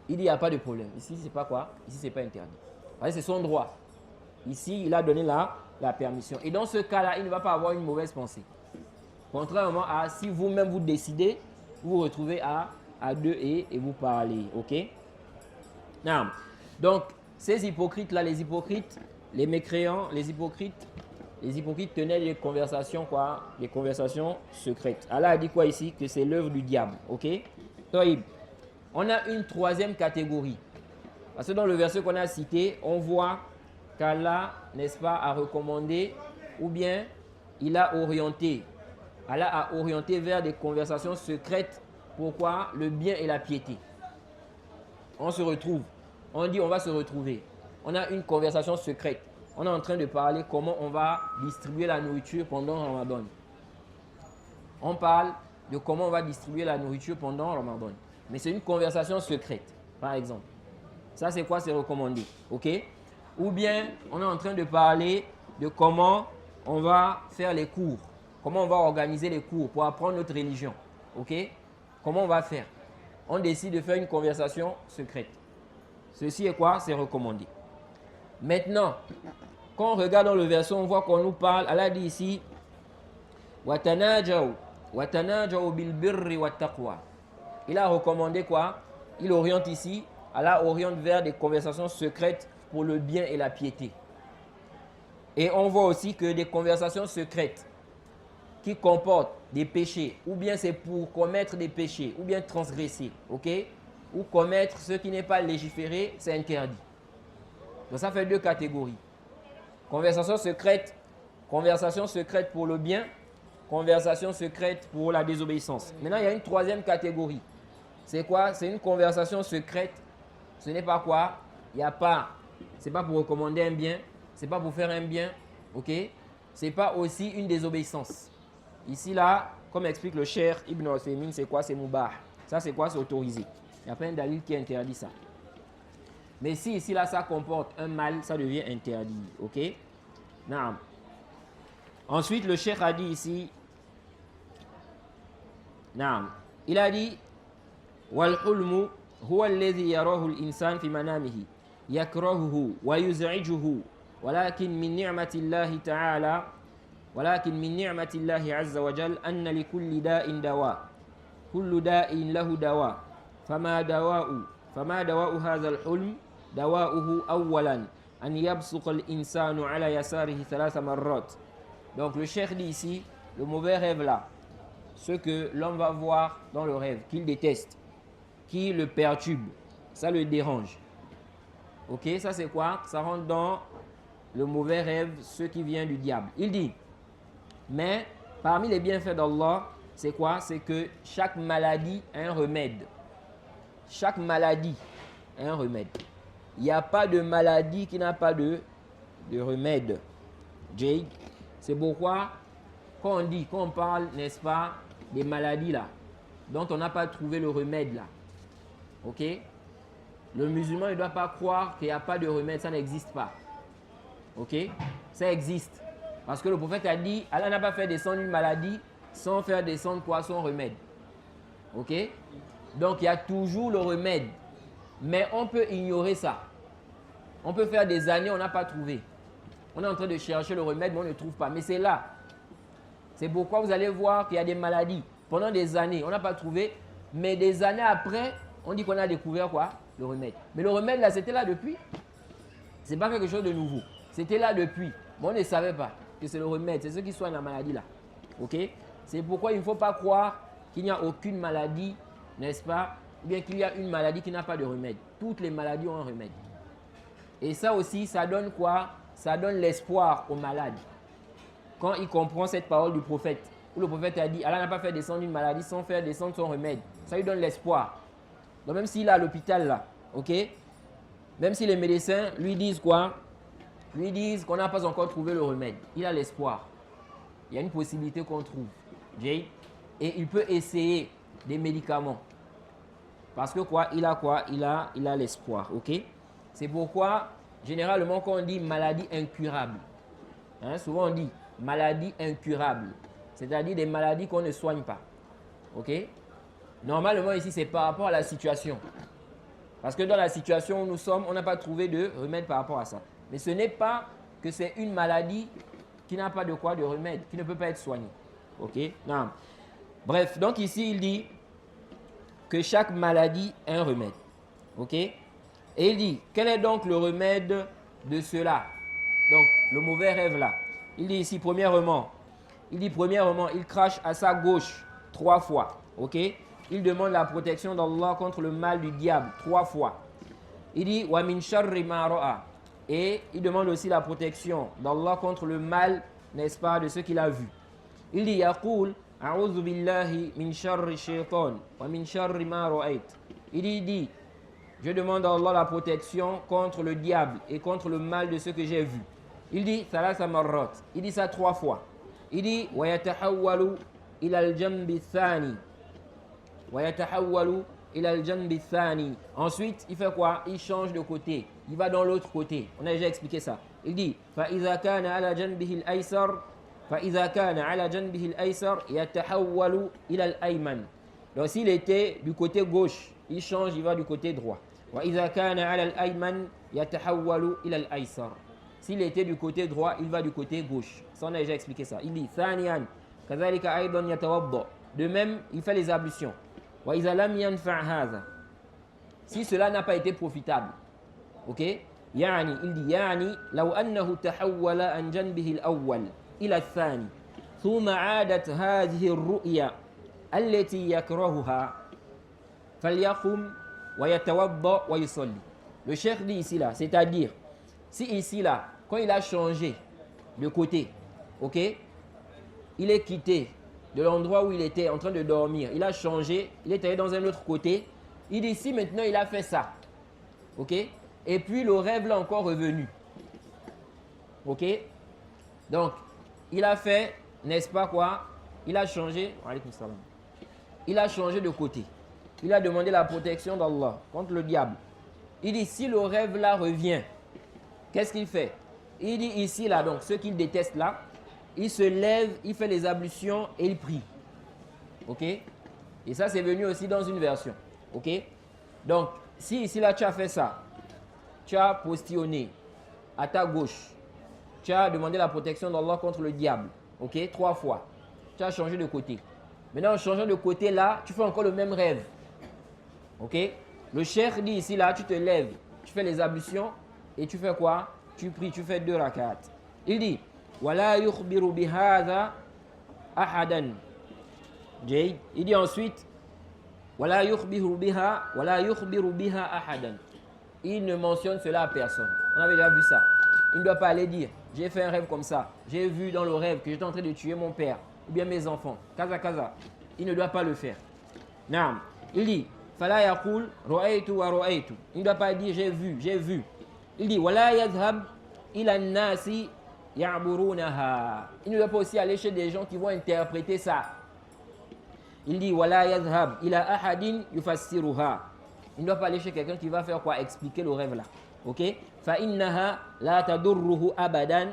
B: Il dit il n'y a pas de problème. Ici, c'est pas quoi? Ici, c'est pas interdit. C'est son droit. Ici, il a donné la permission. Et dans ce cas-là, il ne va pas avoir une mauvaise pensée. Contrairement à si vous-même vous décidez, vous vous retrouvez à 2 et vous parlez. Ok? Donc, ces hypocrites-là, les mécréants, les hypocrites tenaient des conversations, quoi? Des conversations secrètes. Allah a dit quoi ici? Que c'est l'œuvre du diable. Ok? Taïb. On a une troisième catégorie. Parce que dans le verset qu'on a cité, on voit qu'Allah, n'est-ce pas, a recommandé ou bien il a orienté. Allah a orienté vers des conversations secrètes. Pourquoi? Le bien et la piété. On se retrouve. On dit on va se retrouver. On a une conversation secrète. On est en train de parler comment on va distribuer la nourriture pendant Ramadan. On parle de comment on va distribuer la nourriture pendant Ramadan. Mais c'est une conversation secrète, par exemple. Ça, c'est quoi? C'est recommandé. Ok? Ou bien, on est en train de parler de comment on va faire les cours. Comment on va organiser les cours pour apprendre notre religion. Ok? Comment on va faire? On décide de faire une conversation secrète. Ceci est quoi? C'est recommandé. Maintenant, quand on regarde dans le verset, on voit qu'on nous parle. Allah dit ici Watanajaw bil birri wat taqwa. Il a recommandé quoi? Il oriente ici. Allah oriente vers des conversations secrètes pour le bien et la piété. Et on voit aussi que des conversations secrètes qui comportent des péchés, ou bien c'est pour commettre des péchés, ou bien transgresser, ok? Ou commettre ce qui n'est pas légiféré, c'est interdit. Donc ça fait 2 catégories. Conversation secrète pour le bien, conversation secrète pour la désobéissance. Maintenant, il y a une troisième catégorie. C'est quoi? C'est une conversation secrète. Ce n'est pas quoi? C'est pas pour recommander un bien, c'est pas pour faire un bien, ok? C'est pas aussi une désobéissance. Ici là, comme explique le Cheikh Ibn Uthaymin, c'est quoi? C'est mubah. Ça, c'est quoi? C'est autorisé. Il n'y a pas un dalil qui interdit ça. Mais si ici, là, ça comporte un mal, ça devient interdit. Ok? Naam. Ensuite, le Cheikh a dit ici, naam, il a dit, wal hulmu huwa alladhi yarahu al-insan fi manamihi yakrahuhu wa yuz'ijuhu walakin min ni'matillahi ta'ala ولكن من نعمة الله عز وجل أن لكل داء دواء كل داء له دواء فما دواء هذا الحلم دواؤه أولا أن يبصق الإنسان على يساره 3 مرات. Donc le cheikh dit ici, le mauvais rêve là, ce que l'homme va voir dans le rêve, qu'il déteste, qui le perturbe, ça le dérange. Ok, ça c'est quoi? Ça rentre dans le mauvais rêve, ce qui vient du diable. Il dit, mais parmi les bienfaits d'Allah, c'est quoi? C'est que chaque maladie a un remède. Chaque maladie a un remède. Il n'y a pas de maladie qui n'a pas de remède. Jay, c'est pourquoi quand on parle, n'est-ce pas, des maladies là, dont on n'a pas trouvé le remède là, ok? Le musulman ne doit pas croire qu'il n'y a pas de remède, ça n'existe pas. Ok? Ça existe. Parce que le prophète a dit, Allah n'a pas fait descendre une maladie sans faire descendre quoi? Son remède. Ok? Donc il y a toujours le remède. Mais on peut ignorer ça. On peut faire des années, on n'a pas trouvé. On est en train de chercher le remède, mais on ne le trouve pas. Mais c'est là. C'est pourquoi vous allez voir qu'il y a des maladies. Pendant des années, on n'a pas trouvé. Mais des années après, on dit qu'on a découvert quoi? Le remède. Mais le remède là, c'était là depuis. Ce n'est pas quelque chose de nouveau. C'était là depuis. Mais on ne savait pas que c'est le remède. C'est ce qui soigne la maladie là. Ok? C'est pourquoi il ne faut pas croire qu'il n'y a aucune maladie, n'est-ce pas? Ou bien qu'il y a une maladie qui n'a pas de remède. Toutes les maladies ont un remède. Et ça aussi, ça donne quoi? Ça donne l'espoir aux malades. Quand il comprend cette parole du prophète, où le prophète a dit, Allah n'a pas fait descendre une maladie sans faire descendre son remède. Ça lui donne l'espoir. Donc même s'il est à l'hôpital là, ok? Même si les médecins lui disent quoi? Lui disent qu'on n'a pas encore trouvé le remède. Il a l'espoir. Il y a une possibilité qu'on trouve. Jay. Et il peut essayer des médicaments. Parce que quoi? Il a l'espoir. Ok? C'est pourquoi, généralement, quand on dit maladie incurable, hein, souvent on dit maladie incurable. C'est-à-dire des maladies qu'on ne soigne pas. Ok? Normalement, ici, c'est par rapport à la situation. Parce que dans la situation où nous sommes, on n'a pas trouvé de remède par rapport à ça. Mais ce n'est pas que c'est une maladie qui n'a pas de quoi de remède, qui ne peut pas être soignée. Ok? Non. Bref, donc ici, il dit que chaque maladie a un remède. Ok? Et il dit, quel est donc le remède de cela? Donc, le mauvais rêve là. Il dit ici, premièrement, il crache à sa gauche 3 fois. Ok? Il demande la protection d'Allah contre le mal du diable 3 fois. Il dit, wa min sharri ma ra'a. Et il demande aussi la protection d'Allah contre le mal, n'est-ce pas, de ce qu'il a vu. Il dit, yaqul, a'udhu billahi min sharri shaytan wa min sharri ma ra'ait. Il dit, je demande à Allah la protection contre le diable et contre le mal de ce que j'ai vu. Il dit, thalatha marrat. Il dit ça 3 fois. Il dit, wa yatahawwalu ila al-jambi thani. Wa yatahawwalu ila al-jambi thani. Ensuite, il fait quoi? Il change de côté. Il va dans l'autre côté. On a déjà expliqué ça. Il dit, fa idha kana ala janbihi al-aysar, fa idha kana ala janbihi al-aysar yatahawwalu ila al-ayman. Donc s'il était du côté gauche, il change, il va du côté droit. Wa idha kana ala al-ayman yatahawwalu ila al-aysar. S'il était du côté droit, il va du côté gauche. Ça, on a déjà expliqué ça. Il dit, thaniyan, kadhalika aydan yatawadda. De même, il fait les ablutions. Wa idha lam yanfa' hadha. Si cela n'a pas été profitable. Ok? Yani, il dit, yani, law annahu tahawwala an janbihi al-awwal ila al-thani. Thumma 'adat hadhihi ar-ru'ya allati yakrahuha. Falyaqum wa yatawadda wa yusalli. Le cheikh dit ici là, c'est-à-dire, si ici là, quand il a changé de côté, ok, il est quitté de l'endroit où il était en train de dormir, il a changé, il est allé dans un autre côté, il dit si maintenant il a fait ça, ok, et puis le rêve l'a encore revenu, ok, donc il a fait, n'est-ce pas quoi, il a changé, il a changé de côté. Il a demandé la protection d'Allah contre le diable. Il dit, si le rêve là revient, qu'est-ce qu'il fait? Il dit ici, là, donc, ce qu'il déteste là, il se lève, il fait les ablutions et il prie. Ok? Et ça, c'est venu aussi dans une version. Ok? Donc, si ici, là, tu as fait ça, tu as postillonné à ta gauche, tu as demandé la protection d'Allah contre le diable. Ok? 3 fois. Tu as changé de côté. Maintenant, en changeant de côté, là, tu fais encore le même rêve. Ok? Le cheikh dit ici, là, tu te lèves, tu fais les ablutions et tu fais quoi? Tu pries, tu fais 2 rak'at. Il dit, wala yukhbiru bihadha ahadan. Il dit ensuite, wala yukhbiru biha ahadan. Il ne mentionne cela à personne. On avait déjà vu ça. Il ne doit pas aller dire, j'ai fait un rêve comme ça. J'ai vu dans le rêve que j'étais en train de tuer mon père ou bien mes enfants. Kaza. Il ne doit pas le faire. Naam. Il dit, fala yaqul ra'aytu wa ra'aytu. Il ne doit pas dire j'ai vu. Il dit, wala yadhhab ila an-nasi ya'burunaha. Il ne doit pas aussi aller chez des gens qui vont interpréter ça. Il dit, wala yadhhab ila ahadin yufassiruha. Il ne doit pas aller chez quelqu'un qui va faire quoi? Expliquer le rêve là. Ok? Fa innaha la tadurruhu abadan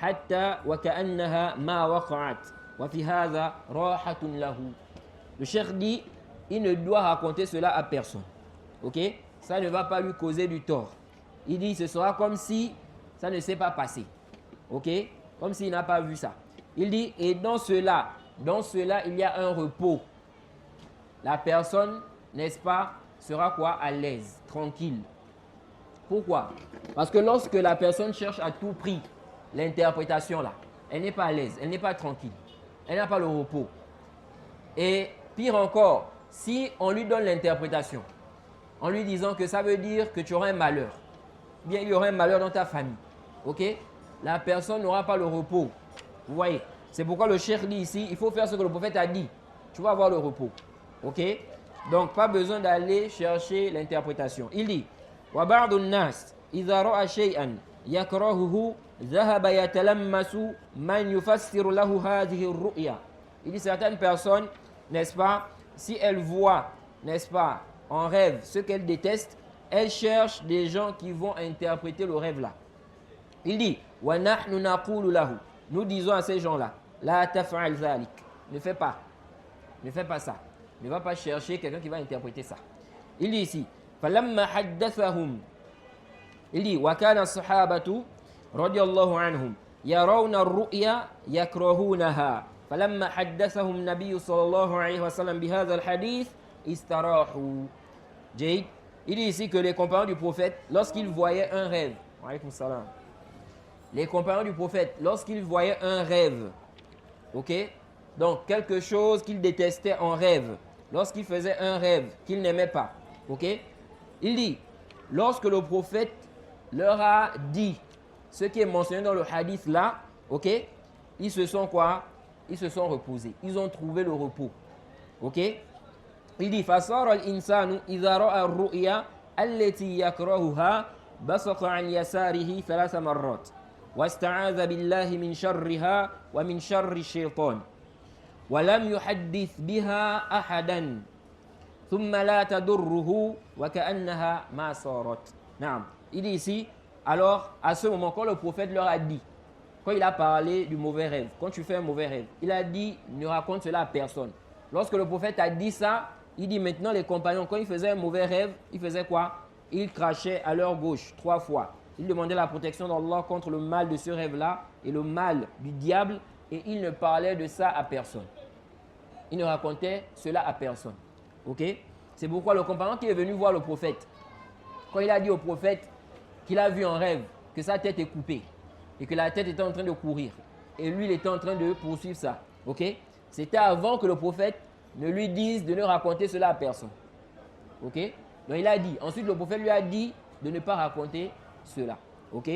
B: hatta wa ka'annaha ma waqa'at. Wa fi hadha rahatun lahu. Le cheikh dit, il ne doit raconter cela à personne. Ok? Ça ne va pas lui causer du tort. Il dit, ce sera comme si ça ne s'est pas passé. Ok? Comme s'il n'a pas vu ça. Il dit, et dans cela, il y a un repos. La personne, n'est-ce pas, sera quoi? À l'aise, tranquille. Pourquoi? Parce que lorsque la personne cherche à tout prix l'interprétation là, elle n'est pas à l'aise, elle n'est pas tranquille. Elle n'a pas le repos. Et pire encore, si on lui donne l'interprétation, en lui disant que ça veut dire que tu auras un malheur, bien il y aura un malheur dans ta famille, ok? La personne n'aura pas le repos. Vous voyez? C'est pourquoi le cheikh dit ici, il faut faire ce que le prophète a dit. Tu vas avoir le repos, ok? Donc pas besoin d'aller chercher l'interprétation. Il dit, wa ba'du an-nas idha ra'a shay'an yakrahuhu dhahaba yatalammasu man yufassiru lahu hadhihi ar-ru'ya. Il dit certaines personnes, n'est-ce pas, si elles voient, n'est-ce pas, en rêve ce qu'elles détestent, elles cherchent des gens qui vont interpréter le rêve là. Il dit, wa nahnu naqulu lahu. Nous disons à ces gens-là, la taf'al zalik. Ne fais pas ça. Ne va pas chercher quelqu'un qui va interpréter ça. Il dit ici, falamma haddathahum. Il dit, wa kana as-sahabatu radiyallahu anhum yarawna ar-ru'ya yakrahunaha. فلما حدثهم النبي صلى الله عليه وسلم بهذا الحديث استراحوا. Il dit ici que les compagnons du prophète, lorsqu'ils voyaient un rêve, les compagnons du prophète, lorsqu'ils voyaient un rêve, ok, donc quelque chose qu'ils détestaient en rêve, lorsqu'ils faisaient un rêve qu'ils n'aimaient pas, ok, il dit, lorsque le prophète leur a dit ce qui est mentionné dans le hadith là, ok, ils se sont quoi? Ils se sont reposés. Ils ont trouvé le repos. Ok? Il dit, فَصَارَ الْإِنسَانُ إِذَا رَأَى الرُّؤْيَا الَّتِي يَكْرَهُهَا بَصَقَ عَنْ يَسَارِهِ 3 مرات واستعاذ بالله من شرها ومن شر الشيطان ولم يحدث بها أحدا ثم لا تضره وكأنها ما صارت. نعم. Il dit ici, alors à ce moment, quand le prophète leur a dit, quand il a parlé du mauvais rêve, quand tu fais un mauvais rêve, il a dit, ne raconte cela à personne. Lorsque le prophète a dit ça, il dit maintenant les compagnons, quand ils faisaient un mauvais rêve, ils faisaient quoi? Ils crachaient à leur gauche 3 fois. Ils demandaient la protection d'Allah contre le mal de ce rêve-là et le mal du diable, et ils ne parlaient de ça à personne. Ils ne racontaient cela à personne. Ok? C'est pourquoi le compagnon qui est venu voir le prophète, quand il a dit au prophète qu'il a vu en rêve que sa tête est coupée, et que la tête était en train de courir. Et lui, il était en train de poursuivre ça. Ok? C'était avant que le prophète ne lui dise de ne raconter cela à personne. Ok? Donc il a dit. Ensuite, le prophète lui a dit de ne pas raconter cela. Ok?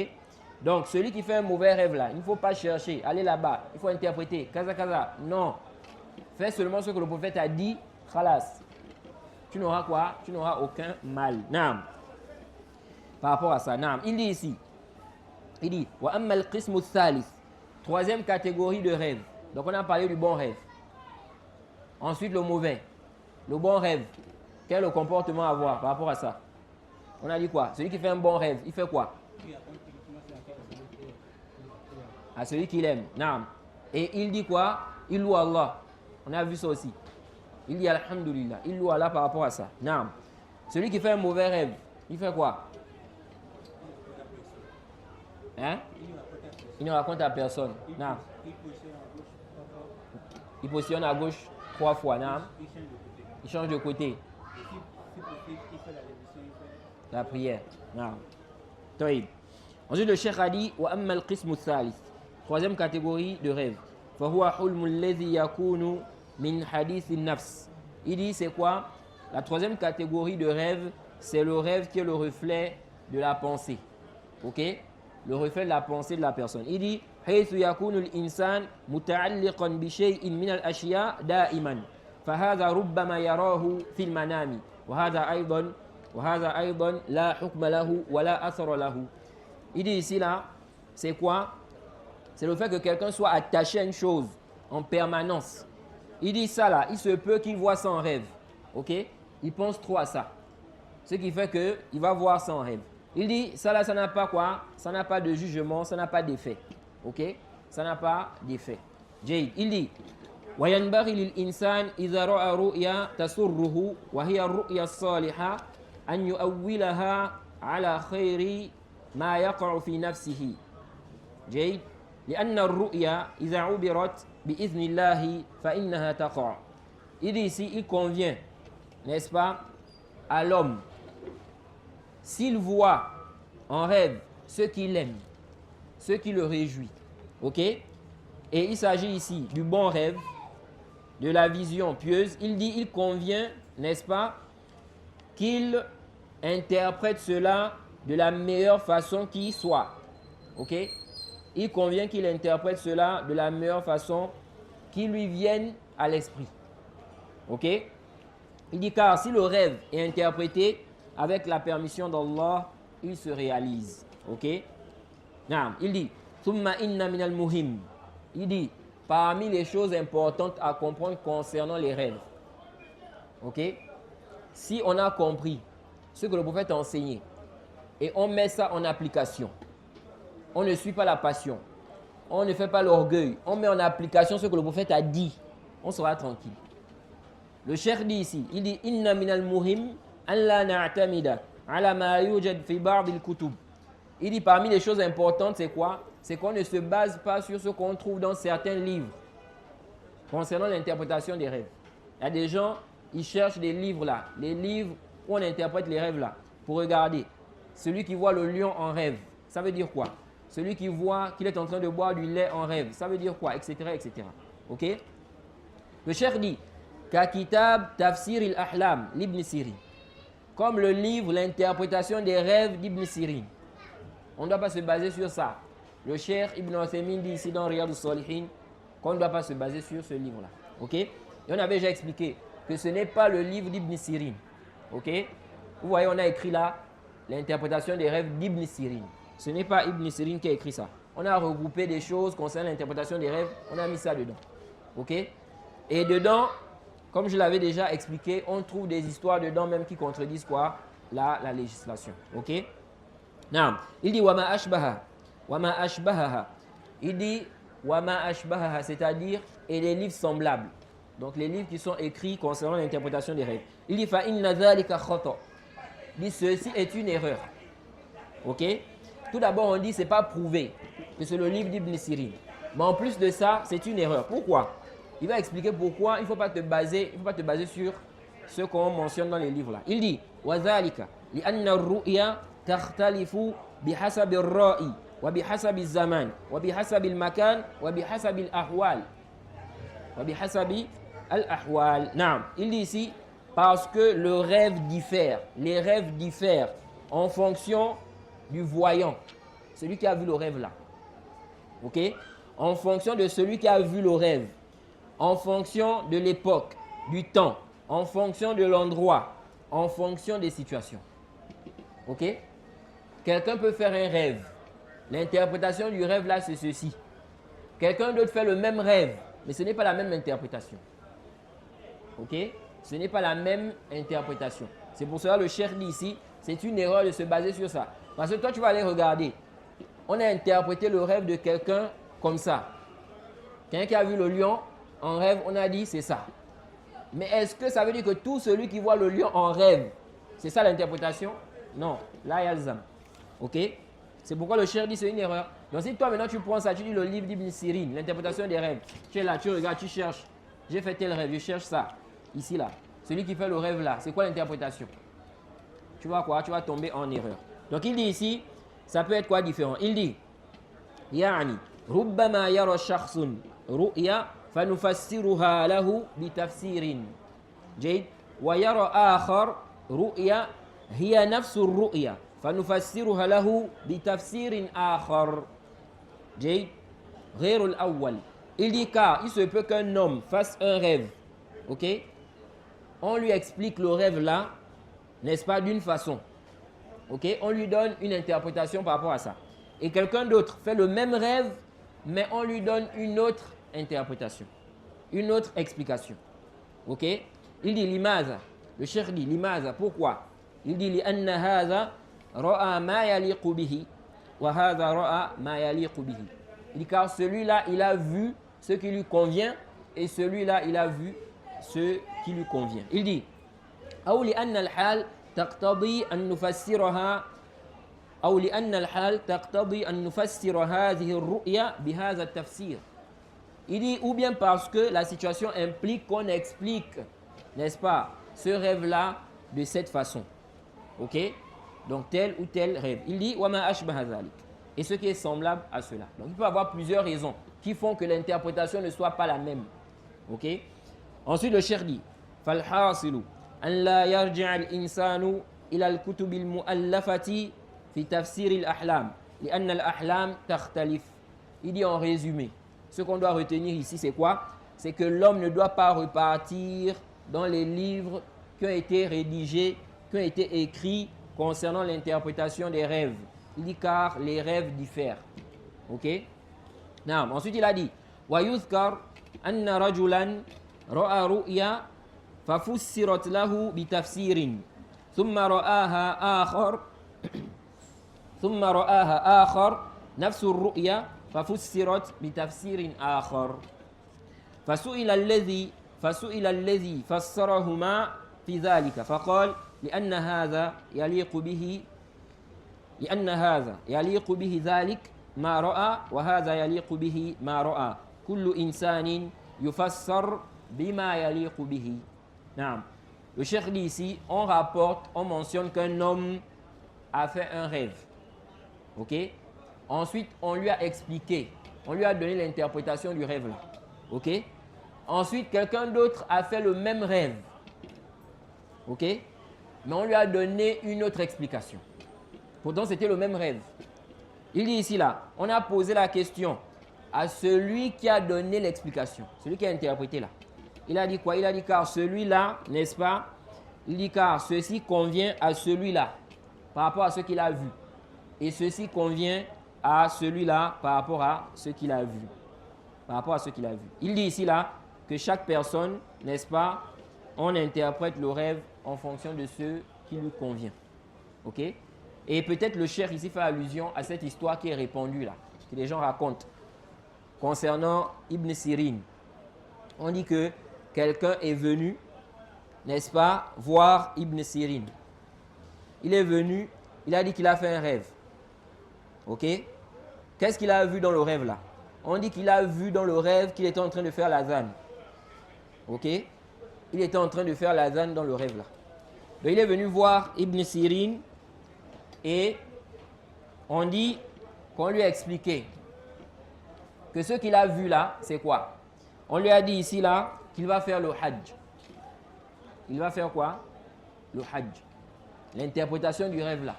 B: Donc celui qui fait un mauvais rêve là, il ne faut pas chercher, aller là-bas, il faut interpréter. Kaza. Non. Fais seulement ce que le prophète a dit. Khalas. Tu n'auras quoi? Tu n'auras aucun mal. Naam. Par rapport à ça. Naam. Il dit ici. Il dit, wa amma al-qismu thalith, 3e catégorie de rêve. Donc on a parlé du bon rêve. Ensuite, le mauvais. Le bon rêve. Quel est le comportement à avoir par rapport à ça? On a dit quoi? Celui qui fait un bon rêve, il fait quoi? À celui qu'il aime. Naam. Et il dit quoi? Il loue Allah. On a vu ça aussi. Il dit Alhamdulillah. Il loue Allah par rapport à ça. Naam. Celui qui fait un mauvais rêve, il fait quoi? Hein? Il ne raconte à personne. Naam. Il positionne à gauche 3 fois. Naam. Il change de côté. La prière. Naam. Taïb. Ensuite, le cheikh a dit wa amma al-qismu thalith. Troisième catégorie de rêve. Fahuwa hulmul ladhi yakunu min hadith an-nafs. Il dit c'est quoi? La troisième catégorie de rêve, c'est le rêve qui est le reflet de la pensée. OK? Le reflet de la pensée de la personne. Il dit حيث يكون الإنسان متعلقا بشيء من الأشياء دائما فهذا ربما يراه في المنام وهذا أيضا لا حكم له ولا أثر له. Il dit ici là, c'est quoi? C'est le fait que quelqu'un soit attaché à une chose en permanence. Il dit ça là, il se peut qu'il voit ça en rêve. Ok? Il pense trop à ça. Ce qui fait qu'il va voir ça en rêve. Il dit ça là, ça n'a pas quoi? Ça n'a pas de jugement, ça n'a pas d'effet. Ok? Ça n'a pas d'effet. Jade, il dit وينبغي للإنسان إذا رأى رؤيا تسره وهي الرؤيا الصالحة أن يؤولها على خير ما يقع في نفسه. جيد. لأن الرؤيا إذا عبرت بإذن الله فإنها تقع. Il dit ici, il convient, n'est-ce pas, à l'homme, s'il voit en rêve ce qu'il aime, ce qui le réjouit, ok? Et il s'agit ici du bon rêve, de la vision pieuse. Il dit, il convient, n'est-ce pas, qu'il interprète cela de la meilleure façon qui soit, ok? Il convient qu'il interprète cela de la meilleure façon qui lui vienne à l'esprit. Ok? Il dit car si le rêve est interprété avec la permission d'Allah, il se réalise. Ok? Non, il dit Thumma inna minal muhim. Il dit parmi les choses importantes à comprendre concernant les rêves. Ok? Si on a compris ce que le prophète a enseigné et on met ça en application, on ne suit pas la passion, on ne fait pas l'orgueil, on met en application ce que le prophète a dit, on sera tranquille. Le cheikh dit ici, il dit inna minal muhim an la na'tamida ala ma yujad fi ba'd al-kutub. Il dit parmi les choses importantes, c'est quoi? C'est qu'on ne se base pas sur ce qu'on trouve dans certains livres concernant l'interprétation des rêves. Il y a des gens, ils cherchent des livres là, les livres où on interprète les rêves là, pour regarder. Celui qui voit le lion en rêve, ça veut dire quoi? Celui qui voit qu'il est en train de boire du lait en rêve, ça veut dire quoi? Etc. etc. Ok? Le cheikh dit Ka kitab tafsir al-ahlam l'Ibn Sirin. Comme le livre l'interprétation des rêves d'Ibn Sirin. On ne doit pas se baser sur ça. Le cheikh Ibn Uthaymin dit ici dans Riyad al-Salihin qu'on ne doit pas se baser sur ce livre-là. Ok? Et on avait déjà expliqué que ce n'est pas le livre d'Ibn Sirin. Ok? Vous voyez, on a écrit là l'interprétation des rêves d'Ibn Sirin. Ce n'est pas Ibn Sirin qui a écrit ça. On a regroupé des choses concernant l'interprétation des rêves. On a mis ça dedans. Ok? Et dedans, comme je l'avais déjà expliqué, on trouve des histoires dedans même qui contredisent quoi? La législation. Ok? Non. Il dit Wama ashbaha. Wama ashbaha. Il dit Wama ashbaha, c'est-à-dire et les livres semblables. Donc les livres qui sont écrits concernant l'interprétation des rêves. Il dit Fa inna dhalika khata. Il dit ceci est une erreur. Ok? Tout d'abord, on dit c'est pas prouvé que c'est le livre d'Ibn Sirin. Mais en plus de ça, c'est une erreur. Pourquoi? Il va expliquer pourquoi il ne faut pas te baser sur ce qu'on mentionne dans les livres là. Il dit وَذَلِكَ لِأَنَّ الرُّؤْيَا تَخْتَلِفُ بِحَسَبِ الرَّائِ وَبِحَسَبِ الزَّمَانِ وَبِحَسَبِ الْمَكَانِ وَبِحَسَبِ الْأَحْوَالِ وَبِحَسَبِ الْأَحْوَالِ. Non, il dit ici parce que le rêve diffère. Les rêves diffèrent en fonction du voyant, celui qui a vu le rêve là. Ok? En fonction de celui qui a vu le rêve, en fonction de l'époque, du temps, en fonction de l'endroit, en fonction des situations. Ok? Quelqu'un peut faire un rêve. L'interprétation du rêve là, c'est ceci. Quelqu'un d'autre fait le même rêve, mais ce n'est pas la même interprétation. Ok? Ce n'est pas la même interprétation. C'est pour cela que le cheikh dit ici, c'est une erreur de se baser sur ça. Parce que toi, tu vas aller regarder. On a interprété le rêve de quelqu'un comme ça. Quelqu'un qui a vu le lion en rêve, on a dit c'est ça. Mais est-ce que ça veut dire que tout celui qui voit le lion en rêve, c'est ça l'interprétation? Non. Là, il y a le zam. Ok? C'est pourquoi le cheikh dit c'est une erreur. Donc si toi maintenant tu prends ça, tu lis le livre d'Ibn Sirin, l'interprétation des rêves. Tu es là, tu regardes, tu cherches. J'ai fait tel rêve, je cherche ça. Ici, là. Celui qui fait le rêve là, c'est quoi l'interprétation? Tu vois quoi? Tu vas tomber en erreur. Donc il dit ici, ça peut être quoi différent? Il dit, يعني ربما يرى شخص رؤيا فنفسرها له بتفسير جيد ويرى آخر رؤيا هي نفس الرؤيا فنفسرها له بتفسير آخر جيد غير الأول. Il dit car il se peut qu'un homme fasse un rêve, ok? On lui explique le rêve là, n'est-ce pas, d'une façon. Ok, on lui donne une interprétation par rapport à ça. Et quelqu'un d'autre fait le même rêve, mais on lui donne une autre interprétation, une autre explication. Ok, il dit limaza. Le cheikh dit limaza. Pourquoi? Il dit li anna hadha ra'a ma yaliqu bihi wa hadha ra'a ma yaliqu bihi. Il dit car celui-là, il a vu ce qui lui convient et celui-là, il a vu ce qui lui convient. Il dit أو لأن الحال تقتضي أن نفسرها أو لأن الحال تقتضي أن نفسر هذه الرؤيا بهذا التفسير. Il dit ou bien parce que la situation implique qu'on explique, n'est-ce pas, ce rêve-là de cette façon. Ok? Donc tel ou tel rêve. Il dit وما أشبه ذلك. Et ce qui est semblable à cela. Donc il peut y avoir plusieurs raisons qui font que l'interprétation ne soit pas la même. Ok? Ensuite le cheikh dit فالحاصل أن لا يرجع الإنسان إلى الكتب المؤلفة في تفسير الأحلام لأن الأحلام تختلف. Il dit en résumé, ce qu'on doit retenir ici c'est quoi? C'est que l'homme ne doit pas repartir dans les livres qui ont été rédigés, qui ont été écrits concernant l'interprétation des rêves. Il dit car les rêves diffèrent. Ok? Non. Ensuite il a dit ويذكر أن رجلا رأى رؤيا ففسرت له بتفسير ثم رآها آخر نفس الرؤيا ففسرت بتفسير آخر فسئل الذي فسرهما في ذلك فقال لأن هذا يليق به ذلك ما رأى وهذا يليق به ما رأى كل إنسان يفسر بما يليق به. Non. Le cheikh dit ici, on rapporte, on mentionne qu'un homme a fait un rêve. Ok? Ensuite, on lui a expliqué, on lui a donné l'interprétation du rêve là. Ok? Ensuite, quelqu'un d'autre a fait le même rêve. Ok? Mais on lui a donné une autre explication. Pourtant, c'était le même rêve. Il dit ici là, on a posé la question à celui qui a donné l'explication, celui qui a interprété là. Il a dit quoi? Il a dit car celui-là, n'est-ce pas? Il dit car ceci convient à celui-là par rapport à ce qu'il a vu. Et ceci convient à celui-là par rapport à ce qu'il a vu. Par rapport à ce qu'il a vu. Il dit ici là que chaque personne, n'est-ce pas, on interprète le rêve en fonction de ce qui lui convient. Ok? Et peut-être le cheikh ici fait allusion à cette histoire qui est répandue là, que les gens racontent concernant Ibn Sirin. On dit que quelqu'un est venu, n'est-ce pas, voir Ibn Sirin. Il est venu, il a dit qu'il a fait un rêve. Ok? Qu'est-ce qu'il a vu dans le rêve là? On dit qu'il a vu dans le rêve qu'il était en train de faire l'azan. Ok? Il était en train de faire l'azan dans le rêve là. Donc il est venu voir Ibn Sirin et on dit qu'on lui a expliqué que ce qu'il a vu là, c'est quoi? On lui a dit ici là qu'il va faire le hajj. Il va faire quoi? Le hajj. L'interprétation du rêve là.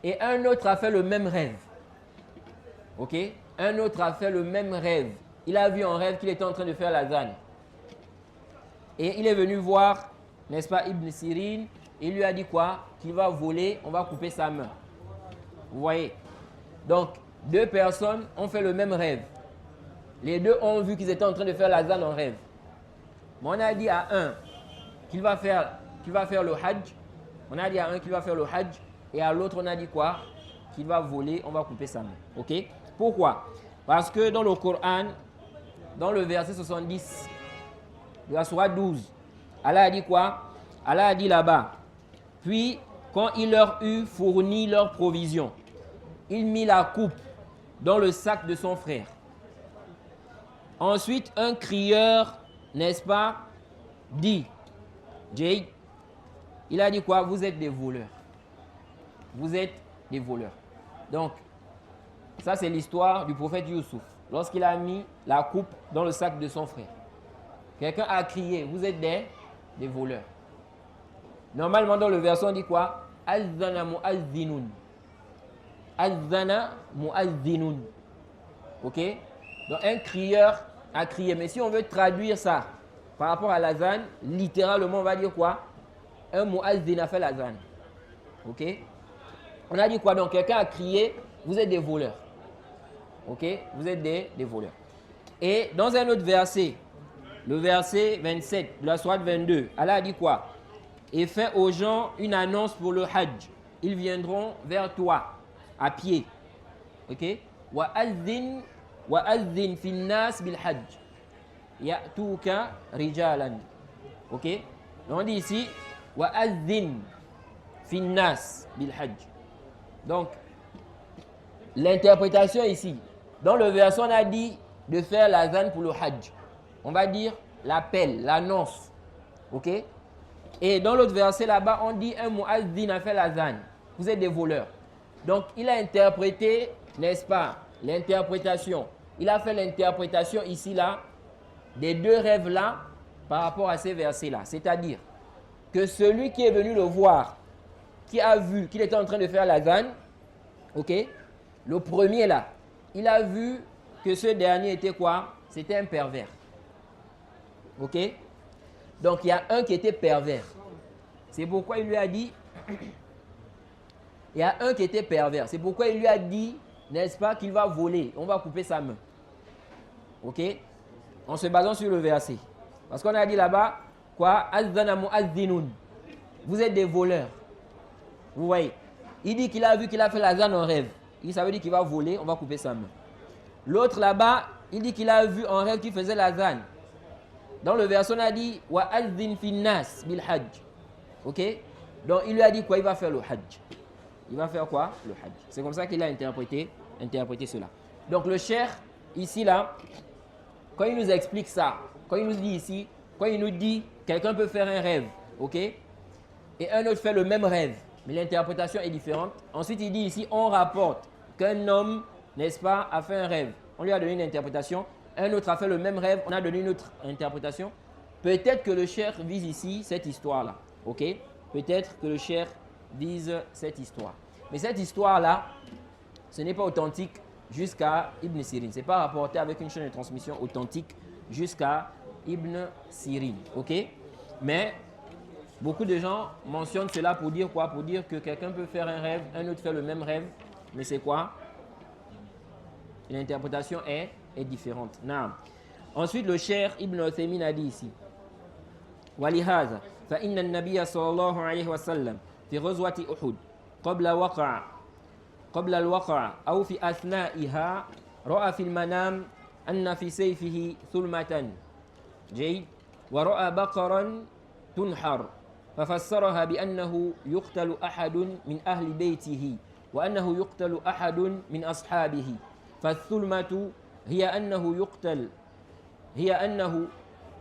B: Et un autre a fait le même rêve. Ok? Un autre a fait le même rêve. Il a vu en rêve qu'il était en train de faire l'azan. Et il est venu voir, n'est-ce pas, Ibn Sirin. Il lui a dit quoi? Qu'il va voler, on va couper sa main. Vous voyez? Donc, deux personnes ont fait le même rêve. Les deux ont vu qu'ils étaient en train de faire l'azan en rêve. Mais on a dit à un qu'il va faire le hajj. On a dit à un qu'il va faire le hajj. Et à l'autre, on a dit quoi? Qu'il va voler, on va couper sa main. Ok? Pourquoi? Parce que dans le Coran, dans le verset 70 de la sourate 12, Allah a dit quoi? Allah a dit là-bas, puis quand il leur eut fourni leurs provisions, il mit la coupe dans le sac de son frère. Ensuite, un crieur, n'est-ce pas, dit, Jay, il a dit quoi? Vous êtes des voleurs. Vous êtes des voleurs. Donc, ça c'est l'histoire du prophète Youssouf. Lorsqu'il a mis la coupe dans le sac de son frère. Quelqu'un a crié, vous êtes des voleurs. Normalement dans le verset on dit quoi? Azzana mu'azzinun. Azzana mu'azzinun. Ok? Donc un crieur a crié. Mais si on veut traduire ça par rapport à l'azan, littéralement on va dire quoi? Un mu'azzin a fait l'azan. Ok? On a dit quoi? Donc quelqu'un a crié, vous êtes des voleurs. Ok? Vous êtes des voleurs. Et dans un autre verset, le verset 27 de la sourate 22, Allah a dit quoi? Et fais aux gens une annonce pour le hajj. Ils viendront vers toi à pied. Ok? Wa azzin fin nas bil hajj. Ya'tuka rijalan. Ok? Donc on dit ici wa azzin fin nas bil hajj. Donc l'interprétation ici, dans le verset on a dit de faire l'azan pour le hajj. On va dire l'appel, l'annonce. Ok? Et dans l'autre verset là-bas, on dit un muazzin a fait l'azan. Vous êtes des voleurs. Donc il a interprété, n'est-ce pas, l'interprétation. Il a fait l'interprétation ici là, des deux rêves là, par rapport à ces versets là. C'est-à-dire que celui qui est venu le voir, qui a vu qu'il était en train de faire l'azan, ok, le premier là, il a vu que ce dernier était quoi? C'était un pervers. Ok? Donc il y a un qui était pervers. C'est pourquoi il lui a dit, il y a un qui était pervers. C'est pourquoi il lui a dit, n'est-ce pas, qu'il va voler. On va couper sa main. Ok? En se basant sur le verset. Parce qu'on a dit là-bas, quoi? Azzana mu'azzinun. Vous êtes des voleurs. Vous voyez? Il dit qu'il a vu qu'il a fait l'azan en rêve. Ça veut dire qu'il va voler, on va couper sa main. L'autre là-bas, il dit qu'il a vu en rêve qu'il faisait l'azan. Dans le verset, on a dit wa azzin fin nas bil hajj. Ok? Donc il lui a dit quoi? Il va faire le hajj. Il va faire quoi? Le hajj. C'est comme ça qu'il a interprété cela. Donc le cheikh, ici là, quand il nous explique ça, quand il nous dit ici, quand il nous dit quelqu'un peut faire un rêve, ok? Et un autre fait le même rêve, mais l'interprétation est différente. Ensuite il dit ici, on rapporte qu'un homme, n'est-ce pas, a fait un rêve. On lui a donné une interprétation. Un autre a fait le même rêve, on a donné une autre interprétation. Peut-être que le cheikh vise ici cette histoire-là. Ok? Peut-être que le cheikh vise cette histoire. Mais cette histoire-là, ce n'est pas authentique jusqu'à Ibn Sirin. Ce n'est pas rapporté avec une chaîne de transmission authentique jusqu'à Ibn Sirin. Ok? Mais beaucoup de gens mentionnent cela pour dire quoi? Pour dire que quelqu'un peut faire un rêve, un autre fait le même rêve. Mais c'est quoi? L'interprétation est différente. Naam. Ensuite, le cheikh Ibn Uthaymin a dit ici ولهذا فإن النبي صلى الله عليه وسلم في غزوة أحد قبل الوقعة أو في أثنائها رأى في المنام أن في سيفه ثلمة جيد ورأى بقرا تنحر ففسرها بأنه يقتل أحد من أهل بيته وأنه يقتل أحد من أصحابه فالثلمة هي أنه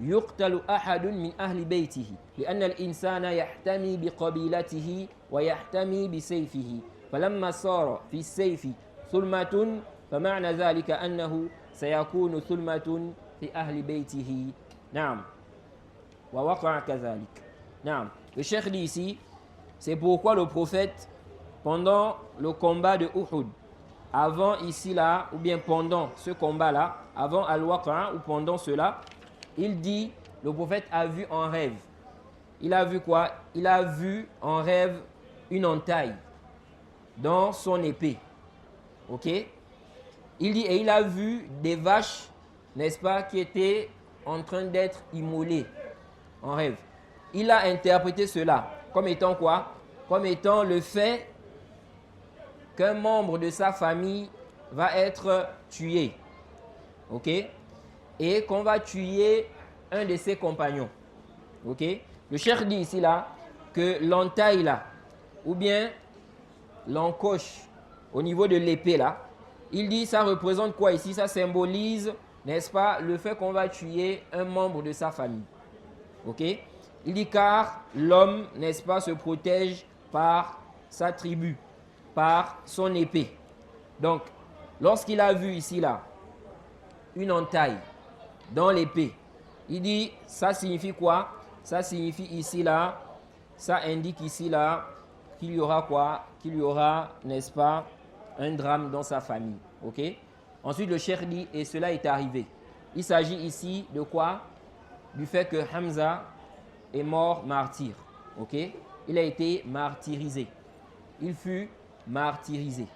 B: يقتل أحد من أهل بيته لأن الإنسان يحتمي بقبيلته ويحتمي بسيفه فلما صار في السيف ثلمة فمعنى ذلك أنه سيكون ثلمة في أهل بيته نعم ووقع كذلك نعم. Le cheikh dit ici, c'est pourquoi le prophète, pendant le combat de Uhud, avant ici là, ou bien pendant ce combat là, avant Al-Waqa ou pendant cela, il dit, le prophète a vu en rêve. Il a vu quoi? Il a vu en rêve une entaille dans son épée. Ok? Il dit, et il a vu des vaches, n'est-ce pas, qui étaient en train d'être immolées en rêve. Il a interprété cela comme étant quoi? Comme étant le fait qu'un membre de sa famille va être tué. Ok? Et qu'on va tuer un de ses compagnons. Ok? Le cheikh dit ici là que l'entaille là, ou bien l'encoche au niveau de l'épée là, il dit ça représente quoi ici? Ça symbolise, n'est-ce pas, le fait qu'on va tuer un membre de sa famille. Ok? Il dit car l'homme, n'est-ce pas, se protège par sa tribu, par son épée. Donc, lorsqu'il a vu ici là une entaille dans l'épée, il dit ça signifie quoi? Ça signifie ici là, ça indique ici là qu'il y aura quoi? Qu'il y aura, n'est-ce pas, un drame dans sa famille. Ok? Ensuite, le cheikh dit et cela est arrivé. Il s'agit ici de quoi? Du fait que Hamza est mort martyr. Ok? Il a été martyrisé. Il fut martyrisé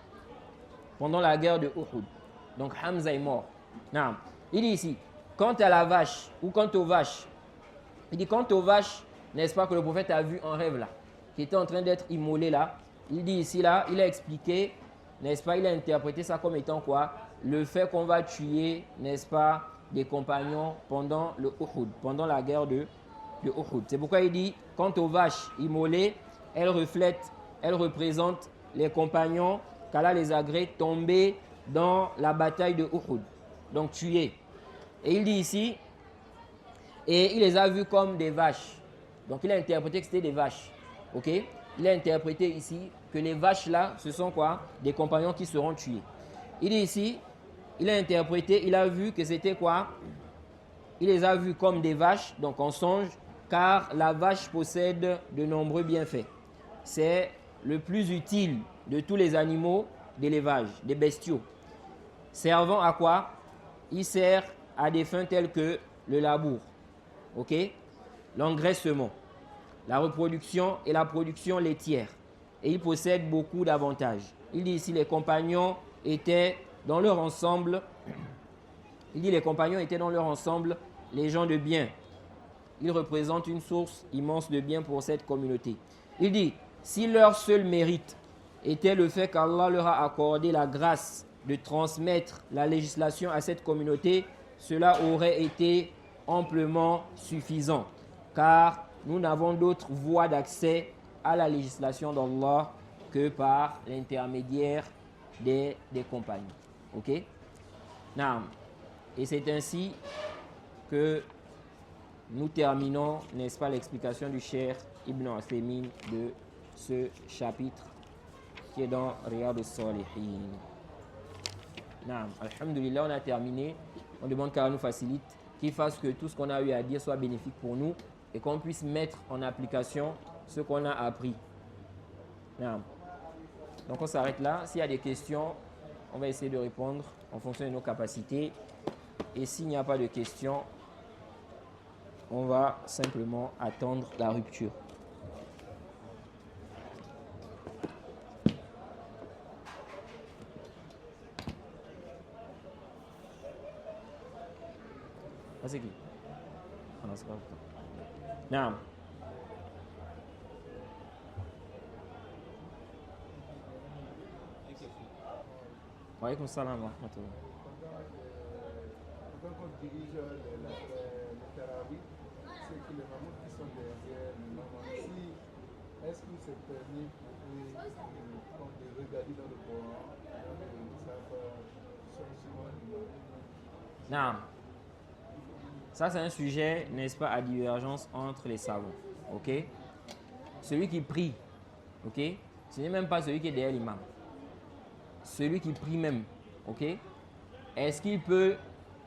B: pendant la guerre de Uhud. Donc Hamza est mort. Non. Il dit ici, quant à la vache ou quant aux vaches, il dit quant aux vaches, n'est-ce pas, que le prophète a vu en rêve là, qui était en train d'être immolé là. Il dit ici là, il a expliqué, n'est-ce pas, il a interprété ça comme étant quoi? Le fait qu'on va tuer, n'est-ce pas, des compagnons pendant le Uhud, pendant la guerre de Uhud. C'est pourquoi il dit, quant aux vaches immolées, elles représentent les compagnons qu'Allah les agrée tombés dans la bataille de Uhud, donc tués. Et il dit ici, et il les a vus comme des vaches. Donc il a interprété que c'était des vaches. Ok? Il a interprété ici que les vaches là, ce sont quoi? Des compagnons qui seront tués. Il dit ici, il a interprété, il a vu que c'était quoi? Il les a vus comme des vaches, donc en songe, car la vache possède de nombreux bienfaits. C'est le plus utile de tous les animaux d'élevage, des bestiaux. Servant à quoi? Il sert à des fins telles que le labour, ok, l'engraissement, la reproduction et la production laitière. Et il possède beaucoup d'avantages. Il dit ici les compagnons étaient dans leur ensemble. Il dit les compagnons étaient dans leur ensemble les gens de bien. Ils représentent une source immense de bien pour cette communauté. Il dit si leur seul mérite était le fait qu'Allah leur a accordé la grâce de transmettre la législation à cette communauté, cela aurait été amplement suffisant, car nous n'avons d'autre voie d'accès à la législation d'Allah que par l'intermédiaire des compagnons. Ok? Naam. Et c'est ainsi que nous terminons, n'est-ce pas, l'explication du Cheikh Ibn Uthaymin de ce chapitre qui est dans Riyad al-Salihin. Naam. Alhamdulillah, on a terminé. On demande qu'Allah nous facilite, qu'il fasse que tout ce qu'on a eu à dire soit bénéfique pour nous et qu'on puisse mettre en application ce qu'on a appris. Naam. Donc on s'arrête là. S'il y a des questions, on va essayer de répondre en fonction de nos capacités. Et s'il n'y a pas de questions, on va simplement attendre la rupture. Ah, c'est qui? Ah non, c'est pas vous. Naam. Wa alaykoum salam wa rahmatullah.
C: Quand on dirige le tarawih, c'est que les mamans qui sont derrière le maman, si, est-ce que c'est permis pour eux de regarder dans le Coran,
B: Non. Ça, c'est un sujet, n'est-ce pas, à divergence entre les savants. Ok? Celui qui prie, ok? Ce n'est même pas celui qui est derrière l'imam. Celui qui prie même, ok? Est-ce qu'il peut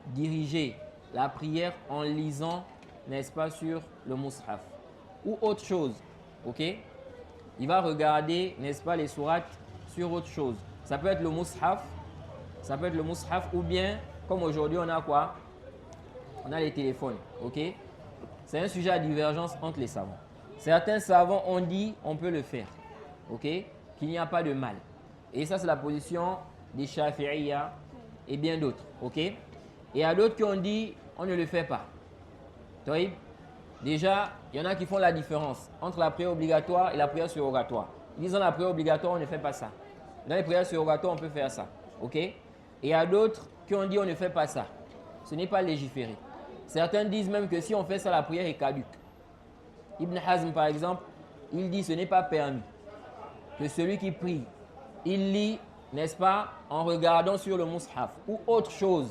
B: diriger la prière en lisant, n'est-ce pas, sur le mushaf ou autre chose, ok? Il va regarder, n'est-ce pas, les sourates sur autre chose. Ça peut être le mushaf, ou bien, comme aujourd'hui, on a quoi? On a les téléphones, ok? C'est un sujet à divergence entre les savants. Certains savants ont dit on peut le faire, ok? Qu'il n'y a pas de mal. Et ça, c'est la position des Shafi'iyya et bien d'autres, ok? Et il y a d'autres qui ont dit on ne le fait pas. Déjà, il y en a qui font la différence entre la prière obligatoire et la prière surrogatoire. Ils disent dans la prière obligatoire, on ne fait pas ça. Dans les prières surrogatoires, on peut faire ça. Ok? Et il y a d'autres qui ont dit on ne fait pas ça. Ce n'est pas légiféré. Certains disent même que si on fait ça, la prière est caduque. Ibn Hazm, par exemple, il dit ce n'est pas permis. Que celui qui prie, il lit, n'est-ce pas, en regardant sur le mushaf ou autre chose.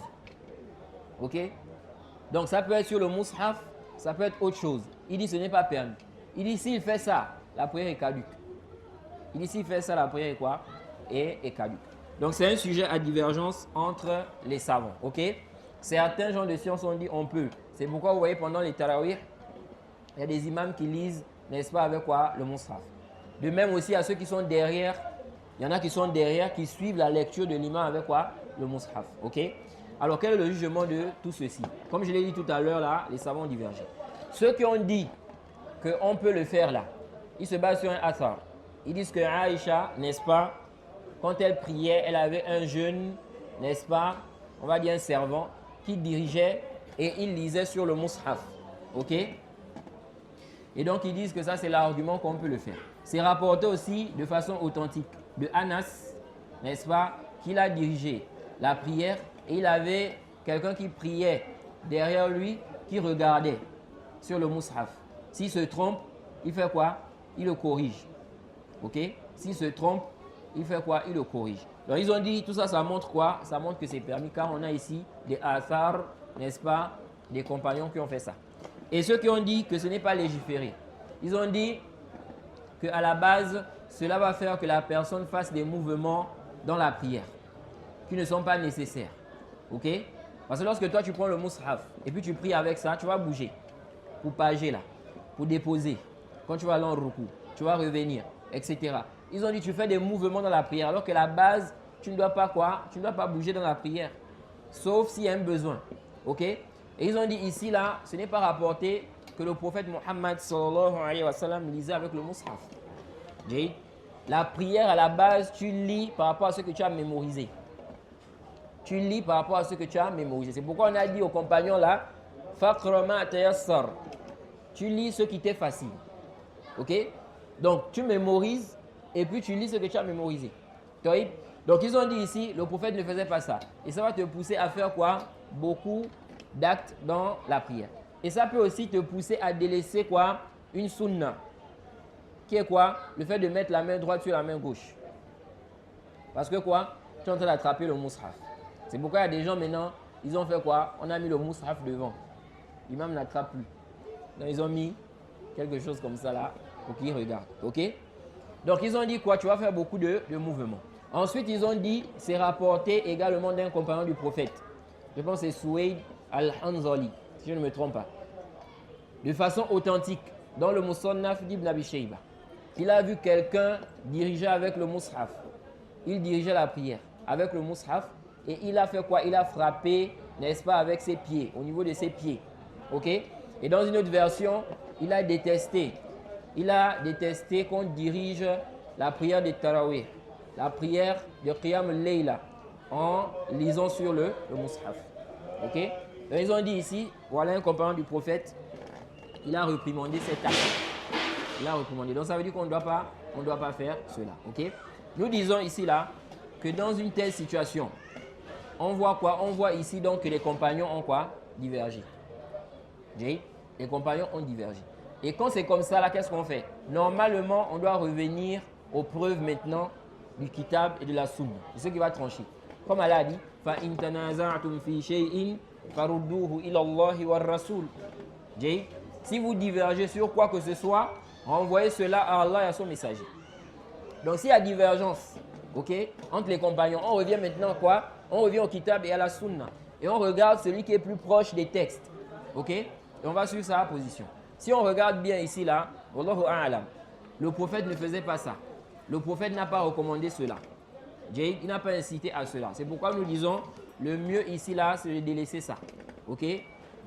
B: Ok? Donc ça peut être sur le mushaf, ça peut être autre chose. Il dit ce n'est pas permis. Il dit s'il fait ça, la prière est caduque. Il dit s'il fait ça, la prière est quoi? Est caduque. Donc c'est un sujet à divergence entre les savants. Ok? Certains gens de science ont dit on peut. C'est pourquoi vous voyez pendant les tarawih, il y a des imams qui lisent, n'est-ce pas, avec quoi? Le mushaf. De même aussi à ceux qui sont derrière, il y en a qui sont derrière, qui suivent la lecture de l'imam avec quoi? Le mushaf. Ok? Alors quel est le jugement de tout ceci? Comme je l'ai dit tout à l'heure là, les savants ont divergé. Ceux qui ont dit qu'on peut le faire là, ils se basent sur un athar. Ils disent que Aïcha, n'est-ce pas, quand elle priait, elle avait un jeune, n'est-ce pas, on va dire un servant, qui dirigeait et il lisait sur le mushaf. Ok? Et donc ils disent que ça c'est l'argument qu'on peut le faire. C'est rapporté aussi de façon authentique de Anas, n'est-ce pas, qu'il a dirigé la prière et il avait quelqu'un qui priait derrière lui, qui regardait sur le mushaf. S'il se trompe, il fait quoi? Il le corrige. Ok? S'il se trompe, il fait quoi? Il le corrige. Donc ils ont dit, tout ça, ça montre quoi? Ça montre que c'est permis car on a ici des athars, n'est-ce pas, des compagnons qui ont fait ça. Et ceux qui ont dit que ce n'est pas légiféré, ils ont dit qu'à la base, cela va faire que la personne fasse des mouvements dans la prière qui ne sont pas nécessaires. Ok? Parce que lorsque toi tu prends le mushaf et puis tu pries avec ça, tu vas bouger pour pager là, pour déposer. Quand tu vas aller en ruku, tu vas revenir, etc. Ils ont dit tu fais des mouvements dans la prière alors que la base, tu ne dois pas quoi? Tu ne dois pas bouger dans la prière. Sauf s'il y a un besoin. Ok? Et ils ont dit ici là, ce n'est pas rapporté que le prophète Mohammed sallallahu alayhi wa sallam lisait avec le mushaf. La prière à la base, tu lis par rapport à ce que tu as mémorisé. Tu lis par rapport à ce que tu as mémorisé. C'est pourquoi on a dit aux compagnons là, Faqra ma tayassar. Tu lis ce qui t'est facile. Ok? Donc tu mémorises et puis tu lis ce que tu as mémorisé. Donc ils ont dit ici, le prophète ne faisait pas ça. Et ça va te pousser à faire quoi? Beaucoup d'actes dans la prière. Et ça peut aussi te pousser à délaisser quoi? Une sunna. Qui est quoi? Le fait de mettre la main droite sur la main gauche. Parce que quoi? Tu es en train d'attraper le mushaf. C'est pourquoi il y a des gens maintenant, ils ont fait quoi? On a mis le mushaf devant. L'imam n'attrape plus. Donc ils ont mis quelque chose comme ça là pour qu'ils regardent. Ok? Donc ils ont dit quoi? Tu vas faire beaucoup de mouvements. Ensuite ils ont dit, c'est rapporté également d'un compagnon du prophète. Je pense que c'est Souaid al-Hanzali, si je ne me trompe pas. De façon authentique, dans le Musannaf d'Ibn Abi Shayba. Il a vu quelqu'un diriger avec le mushaf. Il dirigeait la prière avec le mushaf et il a fait quoi? Il a frappé, n'est-ce pas, avec ses pieds, au niveau de ses pieds. Ok? Et dans une autre version, il a détesté qu'on dirige la prière de Tarawih, la prière de Qiyam al-Layla, en lisant sur le mushaf. Ok? Donc ils ont dit ici, voilà un compagnon du prophète, il a réprimandé cet acte. Il a recommandé. Donc ça veut dire qu'on ne doit pas faire cela. Ok? Nous disons ici là que dans une telle situation, on voit quoi? On voit ici donc que les compagnons ont quoi? Divergé. Les compagnons ont divergé. Et quand c'est comme ça là, qu'est-ce qu'on fait? Normalement, on doit revenir aux preuves maintenant du kitab et de la sunna. C'est ce qui va trancher. Comme Allah a dit, fa in tanaza'tum fi shay'in farudduhu ila Allah wa rasul. Si vous divergez sur quoi que ce soit, renvoyez cela à Allah et à son messager. Donc s'il y a divergence, ok, entre les compagnons, on revient maintenant à quoi? On revient au kitab et à la sunna. Et on regarde celui qui est plus proche des textes. Ok? Et on va suivre sa position. Si on regarde bien ici là, Wallahu a'lam, le prophète ne faisait pas ça. Le prophète n'a pas recommandé cela. Il n'a pas incité à cela. C'est pourquoi nous disons, le mieux ici là, c'est de délaisser ça. Ok?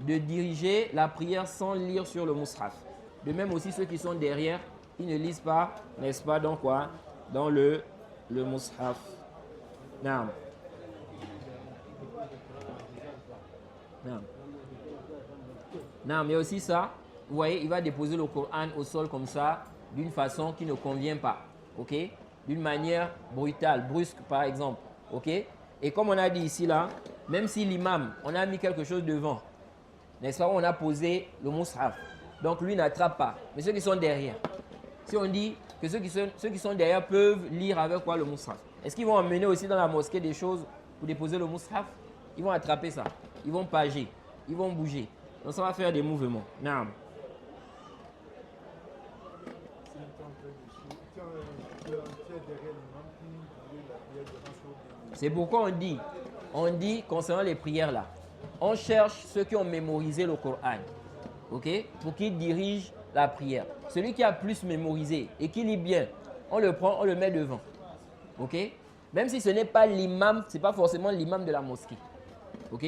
B: De diriger la prière sans lire sur le mushaf. De même aussi ceux qui sont derrière, ils ne lisent pas, n'est-ce pas, dans quoi? Dans le mushaf. Naam. Naam. Naam, il y a aussi ça. vous voyez, il va déposer le Coran au sol comme ça, d'une façon qui ne convient pas. Ok? D'une manière brutale, brusque par exemple. Ok? Et comme on a dit ici là, même si l'imam, on a mis quelque chose devant, n'est-ce pas, on a posé le mushaf. Donc lui n'attrape pas. Mais ceux qui sont derrière, si on dit que ceux qui sont derrière peuvent lire avec quoi le mushaf, est-ce qu'ils vont emmener aussi dans la mosquée des choses pour déposer le mushaf? Ils vont attraper ça. Ils vont pager. Ils vont bouger. Donc ça va faire des mouvements. Naam. C'est pourquoi on dit concernant les prières là, on cherche ceux qui ont mémorisé le Coran, ok, pour qu'ils dirigent la prière. Celui qui a plus mémorisé et qui lit bien, on le prend, on le met devant, ok. Même si ce n'est pas l'imam, ce n'est pas forcément l'imam de la mosquée, ok.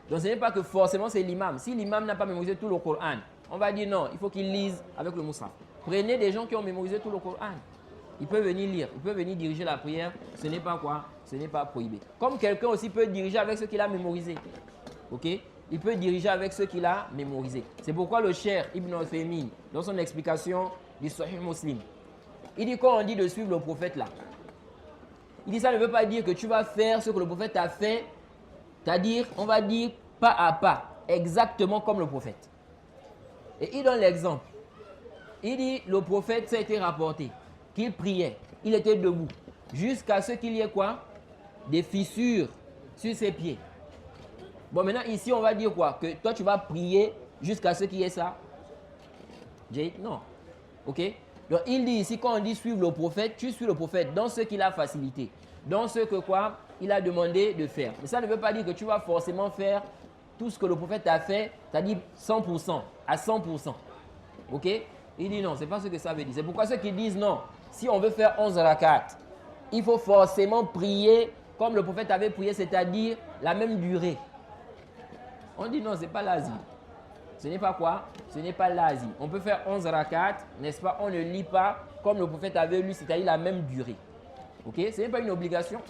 B: Donc ce n'est pas que forcément c'est l'imam. Si l'imam n'a pas mémorisé tout le Coran, on va dire non, il faut qu'il lise avec le mushaf. Prenez des gens qui ont mémorisé tout le Coran. Il peut venir lire, il peut venir diriger la prière. Ce n'est pas quoi? Ce n'est pas prohibé. Comme quelqu'un aussi peut diriger avec ce qu'il a mémorisé. Ok? Il peut diriger avec ce qu'il a mémorisé. C'est pourquoi le Cheikh Ibn Uthaymin, dans son explication du Sahih Muslim, il dit quand on dit de suivre le prophète là, il dit ça ne veut pas dire que tu vas faire ce que le prophète a fait, c'est-à-dire, on va dire pas à pas, exactement comme le prophète. Et il donne l'exemple. Il dit, le prophète, ça a été rapporté, qu'il priait, il était debout, jusqu'à ce qu'il y ait quoi? Des fissures sur ses pieds. Bon, maintenant, ici, on va dire quoi? Que toi, tu vas prier jusqu'à ce qu'il y ait ça? Non. Ok? Donc, il dit ici, quand on dit suivre le prophète, tu suis le prophète dans ce qu'il a facilité, dans ce que quoi? Il a demandé de faire. Mais ça ne veut pas dire que tu vas forcément faire tout ce que le prophète a fait, c'est-à-dire 100%, à 100%. Ok? Il dit non, ce n'est pas ce que ça veut dire. C'est pourquoi ceux qui disent non, si on veut faire 11 rakats, il faut forcément prier comme le prophète avait prié, c'est-à-dire la même durée. On dit non, ce n'est pas l'azim. Ce n'est pas quoi? Ce n'est pas l'azim. On peut faire 11 rakats, n'est-ce pas? On ne lit pas comme le prophète avait lu, c'est-à-dire la même durée. Ok? Ce n'est pas une obligation.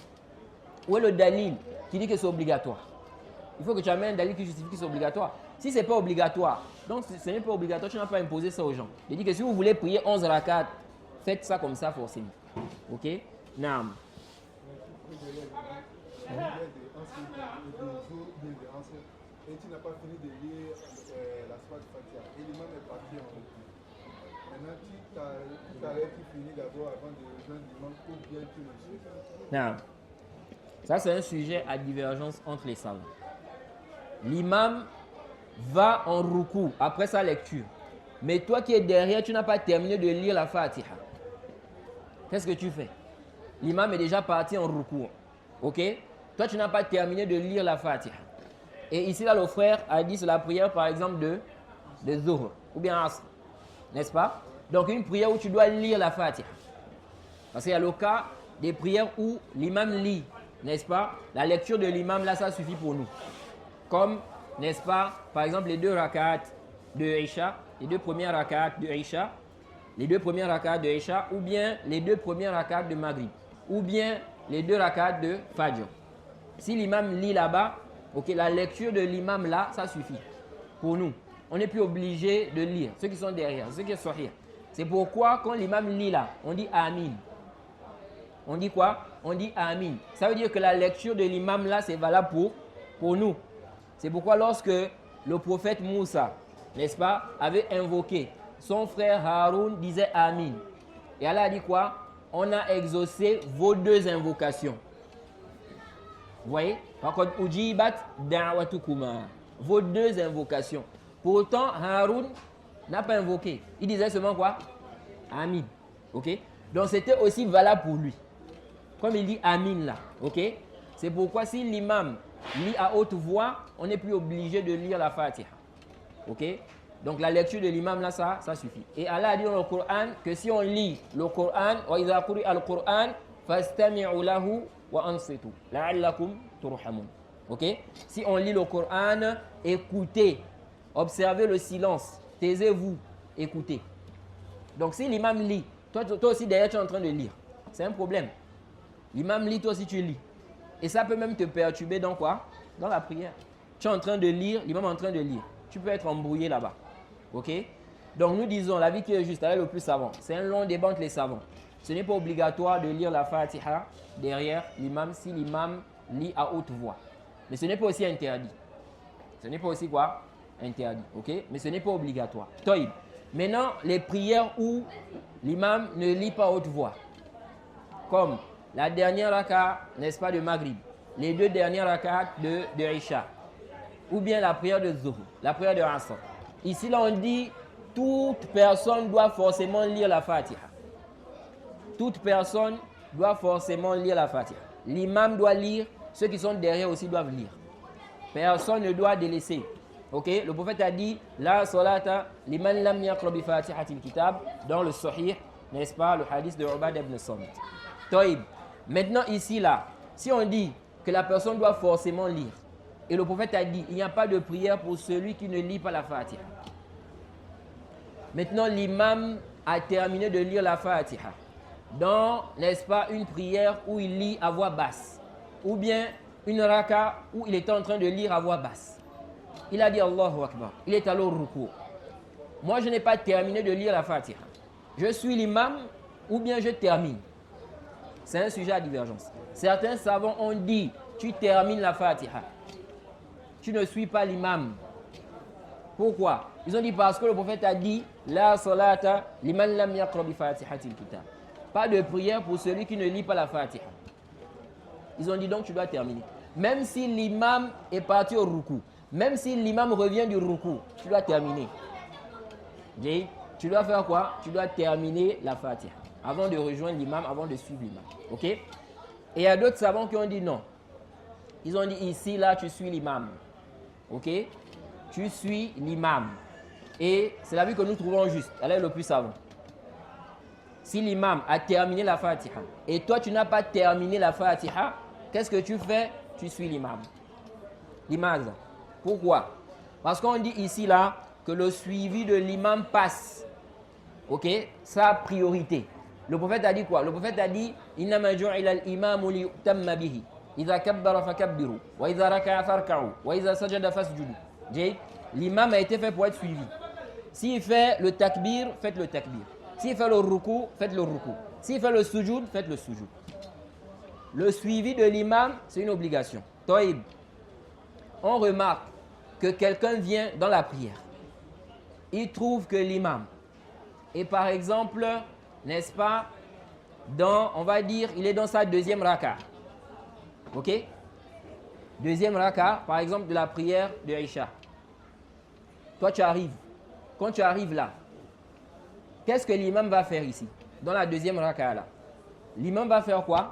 B: Où est le dalil qui dit que c'est obligatoire? Il faut que tu amènes un dalil qui justifie que c'est obligatoire. Si ce n'est pas obligatoire, donc ce n'est pas obligatoire, tu n'as pas imposé ça aux gens. Il dit que si vous voulez prier 11 rakats, faites ça comme ça forcément. Ok? Naam.
C: Et tu n'as pas fini de lire la soirée Fatiha. Et l'imam est parti en route. Maintenant, tu t'arrêtes, tu finis d'abord avant de rejoindre l'imam ou bien tu le suis.
B: Non. Ça, c'est un sujet à divergence entre les savants. L'imam va en ruku après sa lecture. Mais toi qui es derrière, tu n'as pas terminé de lire la Fatiha. Qu'est-ce que tu fais? L'imam est déjà parti en ruku. Ok? Toi, tu n'as pas terminé de lire la Fatiha. Et ici, là, le frère a dit c'est la prière, par exemple, de Zuhr ou bien Asr. N'est-ce pas? Donc, une prière où tu dois lire la Fatiha. Parce qu'il y a le cas des prières où l'imam lit, n'est-ce pas? La lecture de l'imam, là, ça suffit pour nous. Comme, n'est-ce pas, par exemple, les 2 rakats de Isha, les 2 premières rakats de Isha, les 2 premières rakats de Isha, ou bien les 2 premières rakats de Maghrib, ou bien les 2 rakats de Fajr. Si l'imam lit là-bas, ok, la lecture de l'imam là, ça suffit pour nous. On n'est plus obligé de lire, ceux qui sont derrière, ceux qui sont derrière. C'est pourquoi quand l'imam lit là, on dit Amin. On dit quoi? On dit Amin. Ça veut dire que la lecture de l'imam là, c'est valable pour nous. C'est pourquoi lorsque le prophète Moussa, n'est-ce pas, avait invoqué, son frère Haroun disait Amin. Et Allah a dit quoi? On a exaucé vos 2 invocations. Vous voyez? Par contre, Ujibat da'watukuma. Vos 2 invocations. Pourtant, Haroun n'a pas invoqué. Il disait seulement quoi? Amin. Ok? Donc c'était aussi valable pour lui. Comme il dit Amin là. Ok? C'est pourquoi si l'imam lit à haute voix, on n'est plus obligé de lire la Fatiha. Ok? Donc la lecture de l'imam là, ça suffit. Et Allah a dit dans le Coran que si on lit le Coran, wa idha quri'a al-Quran, fastami'u lahu wa ansitu la'allakum turhamun. Ok? Si on lit le Coran, écoutez, observez le silence, taisez-vous, écoutez. Donc si l'imam lit, toi aussi derrière tu es en train de lire, c'est un problème. L'imam lit, toi aussi tu lis. Et ça peut même te perturber dans quoi? Dans la prière. Tu es en train de lire, l'imam est en train de lire. Tu peux être embrouillé là-bas. Ok? Donc nous disons, la vie qui est juste, elle est le plus savant. C'est un long débat entre les savants. Ce n'est pas obligatoire de lire la Fatiha derrière l'imam si l'imam lit à haute voix. Mais ce n'est pas aussi interdit. Ce n'est pas aussi quoi? Interdit, ok? Mais ce n'est pas obligatoire. Toïb. Maintenant, les prières où l'imam ne lit pas à haute voix. Comme la dernière raka, n'est-ce pas, de Maghrib. Les 2 dernières rakas de Isha. Ou bien la prière de Zuhur, la prière de Asr. Ici, là, on dit, toute personne doit forcément lire la Fatiha. Toute personne doit forcément lire la Fatiha. L'imam doit lire, ceux qui sont derrière aussi doivent lire. Personne ne doit délaisser. Ok? Le prophète a dit, la salata liman lam yaqra bi fatihatil kitab, dans le Sahih, n'est-ce pas, le hadith de Ubad ibn Samit. Taïb. Maintenant, ici, là, si on dit que la personne doit forcément lire, et le prophète a dit, il n'y a pas de prière pour celui qui ne lit pas la Fatiha. Maintenant, l'imam a terminé de lire la Fatiha dans, n'est-ce pas, une prière où il lit à voix basse, ou bien une raka où il était en train de lire à voix basse. Il a dit Allahu Akbar, il est allé au ruku. Moi, je n'ai pas terminé de lire la Fatiha. Je suis l'imam ou bien je termine. C'est un sujet à divergence. Certains savants ont dit, tu termines la Fatiha. Tu ne suis pas l'imam. Pourquoi? Ils ont dit parce que le prophète a dit, la salata liman lam yaqra bi fatihatil kitab. Pas de prière pour celui qui ne lit pas la Fatiha. Ils ont dit donc tu dois terminer. Même si l'imam est parti au ruku, même si l'imam revient du ruku, tu dois terminer. Tu dois faire quoi? Tu dois terminer la Fatiha avant de rejoindre l'imam, avant de suivre l'imam. Ok? Et il y a d'autres savants qui ont dit non. Ils ont dit ici, là, tu suis l'imam. Ok? Tu suis l'imam. Et c'est la vie que nous trouvons juste. Elle est le plus savant. Si l'imam a terminé la Fatiha et toi tu n'as pas terminé la Fatiha, qu'est-ce que tu fais? Tu suis l'imam. L'imam. Pourquoi? Parce qu'on dit ici là que le suivi de l'imam passe. Ok? Sa priorité. Le prophète a dit quoi? Le prophète a dit innama ju'ila al-imamu liyutamma bihi. Idha kabbara fakabbiru wa idha raka'a farka'u wa idha sajada fasjudu. L'imam a été fait pour être suivi. S'il fait le takbir, faites le takbir. S'il fait le ruku, faites le ruku. S'il fait le sujoud, faites le sujoud. Le suivi de l'imam, c'est une obligation. Toïb, on remarque que quelqu'un vient dans la prière. Il trouve que l'imam est par exemple, n'est-ce pas, on va dire, il est dans sa deuxième raka. Ok? Deuxième raka, par exemple, de la prière de Isha. Toi, tu arrives. Quand tu arrives là, qu'est-ce que l'imam va faire ici? Dans la deuxième raka là. L'imam va faire quoi?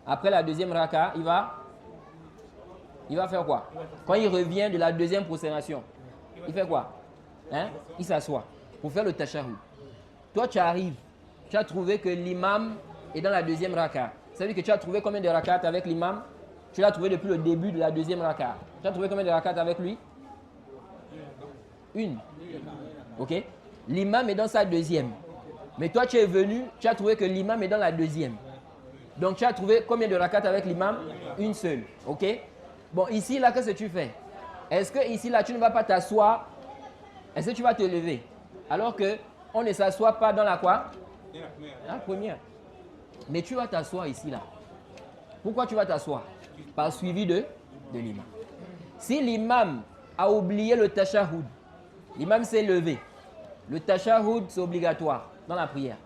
B: Après la deuxième raka, il va faire quoi? Quand il revient de la deuxième prosternation, il fait quoi? Hein? Il s'assoit pour faire le tashahhud. Toi, tu arrives. Tu as trouvé que l'imam est dans la deuxième raka. Ça veut dire que tu as trouvé combien de rakats avec l'imam? Tu l'as trouvé depuis le début de la deuxième raka. Tu as trouvé combien de rakats avec lui? Une. Ok? L'imam est dans sa deuxième. Mais toi, tu es venu, tu as trouvé que l'imam est dans la deuxième. Donc, tu as trouvé combien de rakats avec l'imam? Une seule. Ok? Bon, ici, là, qu'est-ce que tu fais? Est-ce que ici, là, tu ne vas pas t'asseoir? Est-ce que tu vas te lever? Alors qu'on ne s'assoit pas dans la quoi? La première. Mais tu vas t'asseoir ici, là. Pourquoi tu vas t'asseoir? Par suivi de l'imam. Si l'imam a oublié le tashahhud, l'imam s'est levé. Le tashahhud, c'est obligatoire dans la prière.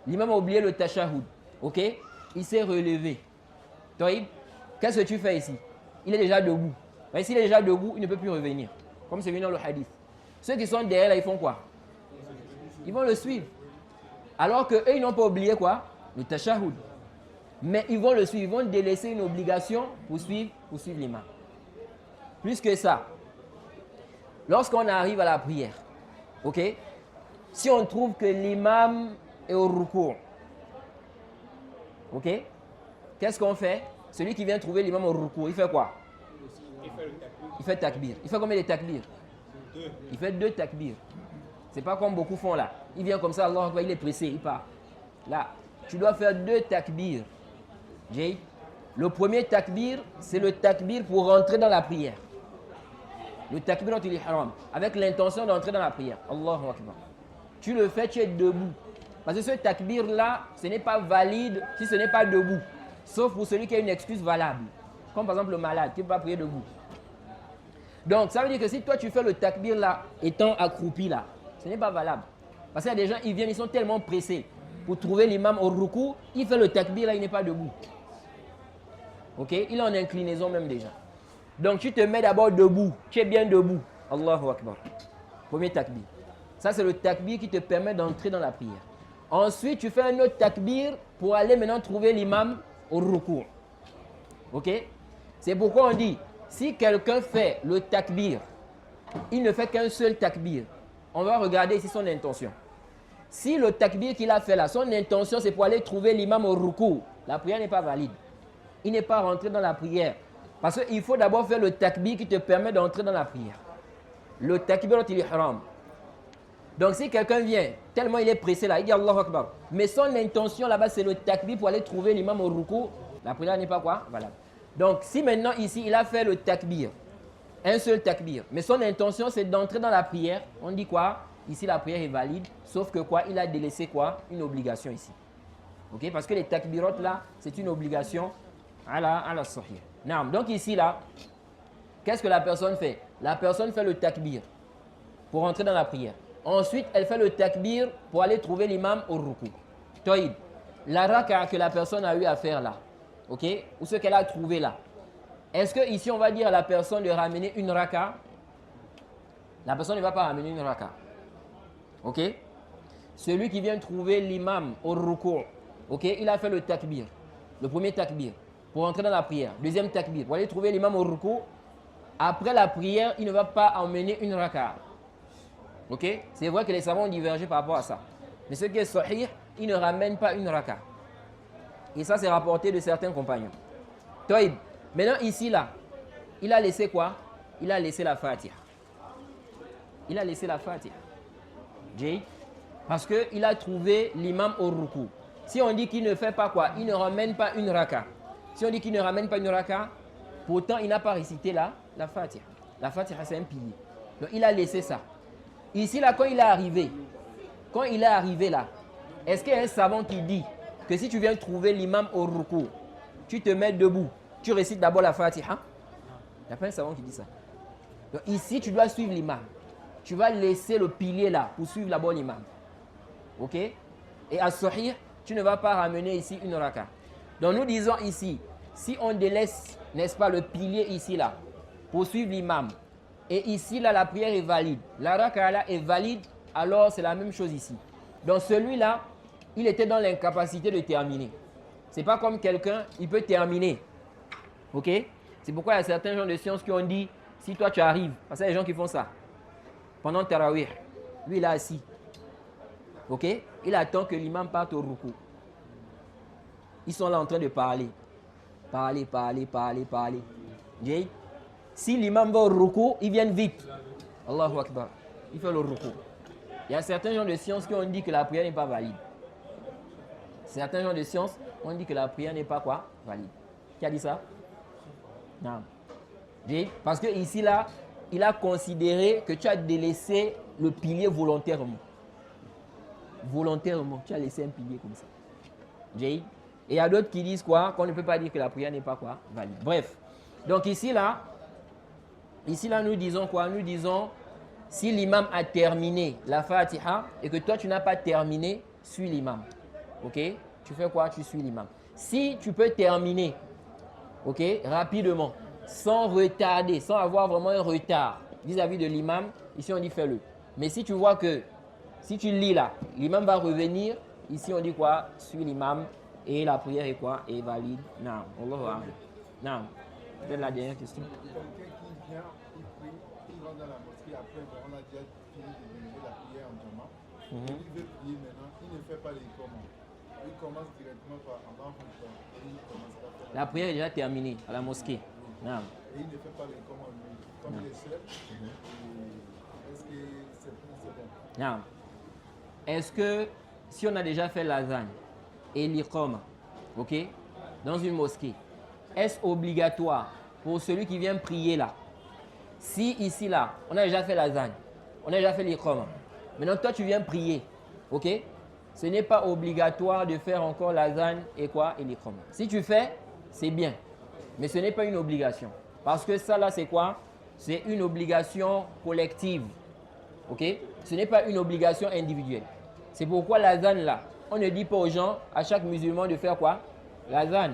B: L'imam a oublié le tashahhud. Ok? Il s'est relevé. Taïb, qu'est-ce que tu fais ici? Il est déjà debout. Mais s'il est déjà debout, il ne peut plus revenir. Comme c'est venu dans le hadith. Ceux qui sont derrière là, ils font quoi? Ils vont le suivre. Alors qu'eux, ils n'ont pas oublié quoi? Le tashahhud. Mais ils vont le suivre. Ils vont délaisser une obligation pour suivre l'imam. Plus que ça, lorsqu'on arrive à la prière, ok? Si on trouve que l'imam est au ruku', ok? Qu'est-ce qu'on fait? Celui qui vient trouver l'imam au ruku', il fait quoi? Il fait takbir. Il fait combien de takbir? Il fait 2 takbir. C'est pas comme beaucoup font là. Il vient comme ça, Allah, il est pressé, il part. Là, tu dois faire 2 takbir. Le premier takbir, c'est le takbir pour rentrer dans la prière. Le takbiratul ihram, avec l'intention d'entrer dans la prière. Allahu Akbar. tu le fais, tu es debout. Parce que ce takbir-là, ce n'est pas valide si ce n'est pas debout. Sauf pour celui qui a une excuse valable. Comme par exemple le malade qui ne peut pas prier debout. Donc, ça veut dire que si toi tu fais le takbir là, étant accroupi là, ce n'est pas valable. Parce qu'il y a des gens, ils viennent, ils sont tellement pressés pour trouver l'imam au ruku, il fait le takbir là, il n'est pas debout. Ok? Il est en inclinaison même déjà. Donc, tu te mets d'abord debout. Tu es bien debout. Allahu Akbar. Premier takbir. Ça, c'est le takbir qui te permet d'entrer dans la prière. Ensuite, tu fais un autre takbir pour aller maintenant trouver l'imam au ruku. Ok? C'est pourquoi on dit, si quelqu'un fait le takbir, il ne fait qu'un seul takbir. On va regarder ici son intention. Si le takbir qu'il a fait là, son intention c'est pour aller trouver l'imam au ruku, la prière n'est pas valide. Il n'est pas rentré dans la prière. Parce qu'il faut d'abord faire le takbir qui te permet d'entrer dans la prière. Le takbir il est haram. Donc si quelqu'un vient, tellement il est pressé là, il dit Allahu Akbar. Mais son intention là-bas c'est le takbir pour aller trouver l'imam au ruku, la prière n'est pas quoi? Valable. Donc si maintenant ici il a fait le takbir, un seul takbir, mais son intention c'est d'entrer dans la prière, on dit quoi? Ici la prière est valide, sauf que quoi? Il a délaissé quoi? Une obligation ici. Ok? Parce que les takbirot là, c'est une obligation à la sahih. Donc ici là, qu'est-ce que la personne fait? La personne fait le takbir pour entrer dans la prière. Ensuite, elle fait le takbir pour aller trouver l'imam au ruku. Toïd, la raka que la personne a eu à faire là, ok? Ou ce qu'elle a trouvé là. Est-ce que ici on va dire à la personne de ramener une raka? La personne ne va pas ramener une raka. Ok? Celui qui vient trouver l'imam au ruku, ok? Il a fait le takbir. Le premier takbir pour entrer dans la prière. Deuxième takbir pour aller trouver l'imam au ruku. Après la prière, il ne va pas emmener une raka. Ok? C'est vrai que les savants ont divergé par rapport à ça. Mais ce qui est sahih, il ne ramène pas une raka. Et ça, c'est rapporté de certains compagnons. Toïb. Maintenant, ici, là, il a laissé quoi? Il a laissé la Fatiha. Il a laissé la Fatiha. Jay? Parce qu'il a trouvé l'imam au ruku. Si on dit qu'il ne fait pas quoi? Il ne ramène pas une raka. Si on dit qu'il ne ramène pas une raka, pourtant, il n'a pas récité la Fatiha. La Fatiha, c'est un pilier. Donc, il a laissé ça. Ici, là, quand il est arrivé là, est-ce qu'il y a un savant qui dit que si tu viens trouver l'imam au ruku, tu te mets debout, tu récites d'abord la Fatiha? Il n'y a pas un savant qui dit ça. Donc ici, tu dois suivre l'imam. Tu vas laisser le pilier là pour suivre d'abord l'imam. Ok? Et à Sahih, tu ne vas pas ramener ici une raka. Donc nous disons ici, si on délaisse, n'est-ce pas, le pilier ici là, pour suivre l'imam, et ici là, la prière est valide, la raka là est valide, alors c'est la même chose ici. Donc celui-là, il était dans l'incapacité de terminer. Ce n'est pas comme quelqu'un, il peut terminer. Ok? C'est pourquoi il y a certains gens de sciences qui ont dit, si toi tu arrives, parce qu'il y a des gens qui font ça, pendant Tarawih, lui il est assis. Ok? Il attend que l'imam parte au ruku. Ils sont là en train de parler. Parler. Si l'imam va au ruku, ils viennent vite. Allahu Akbar. Il fait le ruku. Il y a certains gens de sciences qui ont dit que la prière n'est pas valide. Certains gens de sciences ont dit que la prière n'est pas quoi? Valide. Qui a dit ça? Non. Parce que ici là, il a considéré que tu as délaissé le pilier volontairement. Volontairement, tu as laissé un pilier comme ça. Et il y a d'autres qui disent quoi? Qu'on ne peut pas dire que la prière n'est pas quoi? Valide. Bref. Donc ici là, nous disons quoi? Nous disons, si l'imam a terminé la Fatiha et que toi tu n'as pas terminé, suis l'imam. Ok? Tu fais quoi? Tu suis l'imam. Si tu peux terminer, ok, rapidement, sans retarder, sans avoir vraiment un retard vis-à-vis de l'imam, ici on dit fais-le. Mais si tu vois que, si tu lis là, l'imam va revenir, ici on dit quoi? Suis l'imam et la prière est quoi? Est valide. Non. Allahu Akbar. Non. Peut-être la dernière question.
C: Quelqu'un qui vient, il prie, il rentre dans la mosquée, après on a déjà fini de demander la prière en jama. Il veut prier maintenant, il ne fait pas les commandes. Il commence directement par avant et il commence à faire
B: la prière est déjà terminée à la mosquée. Non.
C: Et il ne fait pas les commandes lui, comme il est seul. Est-ce que c'est bon?
B: Non. Est-ce que si on a déjà fait l'azan et l'iqama, ok, dans une mosquée, est-ce obligatoire pour celui qui vient prier là? Si ici là, on a déjà fait l'azan, on a déjà fait l'iqama, Maintenant, toi, tu viens prier. Ok? Ce n'est pas obligatoire de faire encore l'azan et quoi? Et l'iqama. Si tu fais, c'est bien. Mais ce n'est pas une obligation. Parce que ça, là, c'est quoi? C'est une obligation collective. Ok? Ce n'est pas une obligation individuelle. C'est pourquoi l'azan, là, on ne dit pas aux gens, à chaque musulman, de faire quoi? L'azan.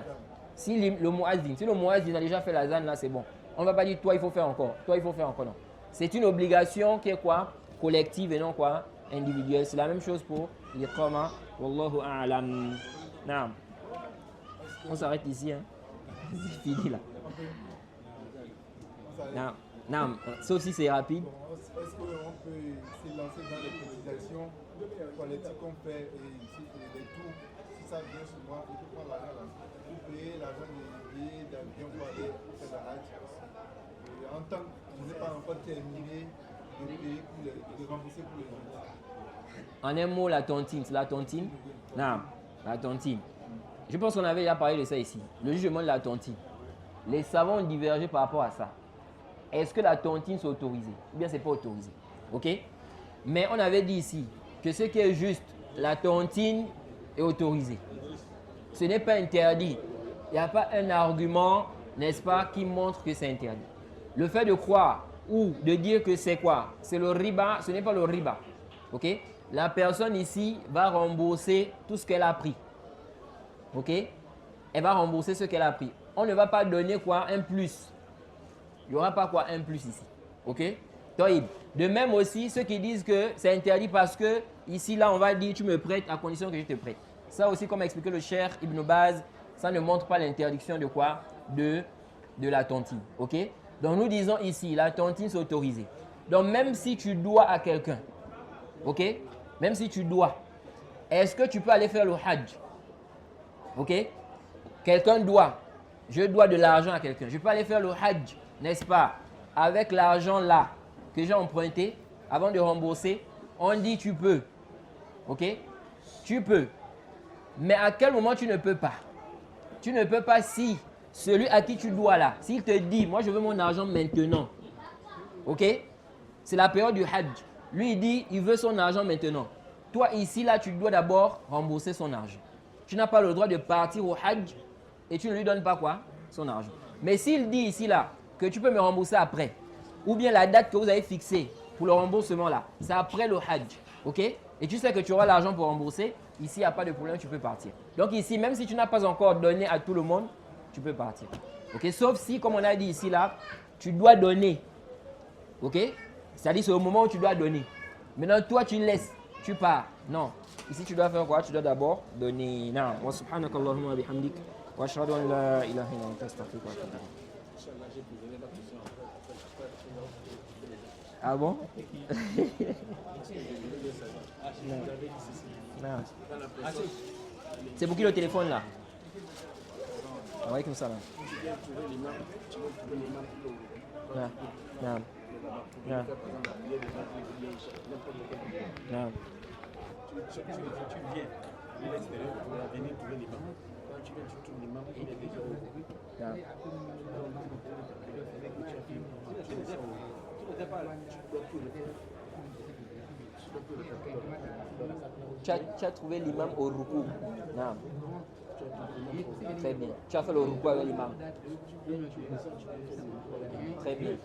B: Si le muazzin a déjà fait l'azan, là, c'est bon. On ne va pas dire, toi, il faut faire encore. Toi, il faut faire encore. Non. C'est une obligation qui est quoi? Collective et non quoi? Individuelle. C'est la même chose pour l'iqama. Wallahu a'lam. Naam. On s'arrête ici. Hein? C'est fini là. Naam. Naam. Sauf si c'est rapide.
C: Est-ce qu'on peut se lancer dans les cotisations collectives qu'on fait et ici, les tours, si ça vient sur moi, il faut prendre l'argent là, pour payer l'argent des billets d'avion pour aller faire la Hajj. En tant que je n'ai pas encore terminé de payer de rembourser pour les gens.
B: En un mot, la tontine, c'est la tontine? Non, la tontine. Je pense qu'on avait déjà parlé de ça ici. Le jugement de la tontine. Les savants ont divergé par rapport à ça. Est-ce que la tontine c'est autorisé? Ou bien c'est pas autorisé? Ok? Mais on avait dit ici que ce qui est juste, la tontine est autorisée. Ce n'est pas interdit. Il n'y a pas un argument, n'est-ce pas, qui montre que c'est interdit. Le fait de croire ou de dire que c'est quoi? C'est le riba, ce n'est pas le riba. Ok? La personne ici va rembourser tout ce qu'elle a pris. Ok? Elle va rembourser ce qu'elle a pris. On ne va pas donner quoi? Un plus. Il n'y aura pas quoi? Un plus ici. Ok? De même aussi, ceux qui disent que c'est interdit parce que ici, là, on va dire tu me prêtes à condition que je te prête. Ça aussi, comme a expliqué le Cheikh Ibn Baz, ça ne montre pas l'interdiction de quoi? De la tontine. Ok? Donc nous disons ici, la tontine c'est autorisé. Donc même si tu dois à quelqu'un, ok? Même si tu dois, est-ce que tu peux aller faire le hajj? Ok? Quelqu'un doit, je dois de l'argent à quelqu'un. Je peux aller faire le hajj, n'est-ce pas? Avec l'argent là que j'ai emprunté, avant de rembourser, on dit tu peux. Ok? Tu peux. Mais à quel moment tu ne peux pas? Tu ne peux pas si celui à qui tu dois là, s'il te dit, moi je veux mon argent maintenant. Ok? C'est la période du hajj. Lui il dit, il veut son argent maintenant. Toi ici là, tu dois d'abord rembourser son argent. Tu n'as pas le droit de partir au hajj et tu ne lui donnes pas quoi? Son argent. Mais s'il dit ici là, que tu peux me rembourser après, ou bien la date que vous avez fixée pour le remboursement là, c'est après le hajj. Ok? Et tu sais que tu auras l'argent pour rembourser, ici il n'y a pas de problème, tu peux partir. Donc ici, même si tu n'as pas encore donné à tout le monde, tu peux partir. Ok? Sauf si, comme on a dit ici là, tu dois donner. Ok? C'est-à-dire c'est au moment où tu dois donner. Maintenant toi tu laisses, tu pars. Non. Ici tu dois faire quoi? Tu dois d'abord donner. Non. Wa subhanaka Allahumma wa bihamdik. Wa ashhadu an la ilaha illa anta astaghfiruka wa atubu ilayk. Ah bon? Non. C'est pour qui le téléphone là? Oui, comme ça là. Non. Non. Non. Non.
D: Tu viens de l'extérieur pour venir trouver l'imam. Quand tu viens, tu trouves l'imam, il est déjà au bruit.
B: Tu as trouvé l'imam au rukou. Non. Très bien. Tu as fait le rukou avec l'imam. Très bien.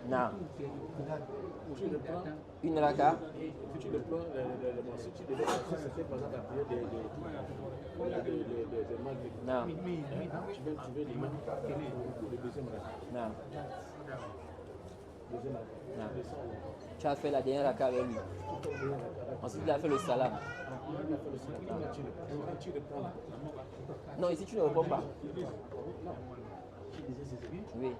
B: Non. Une raka.
D: Tu le prends, si tu devais c'était par exemple la prière des Maghreb.
B: Non.
D: Tu viens trouver l'imam pour le deuxième raka.
B: Non. Non. Tu as fait la dernière raka avec lui. Ensuite, il a fait le salam.
D: Tu le prends là.
B: Non, ici tu ne reprends pas. Oui.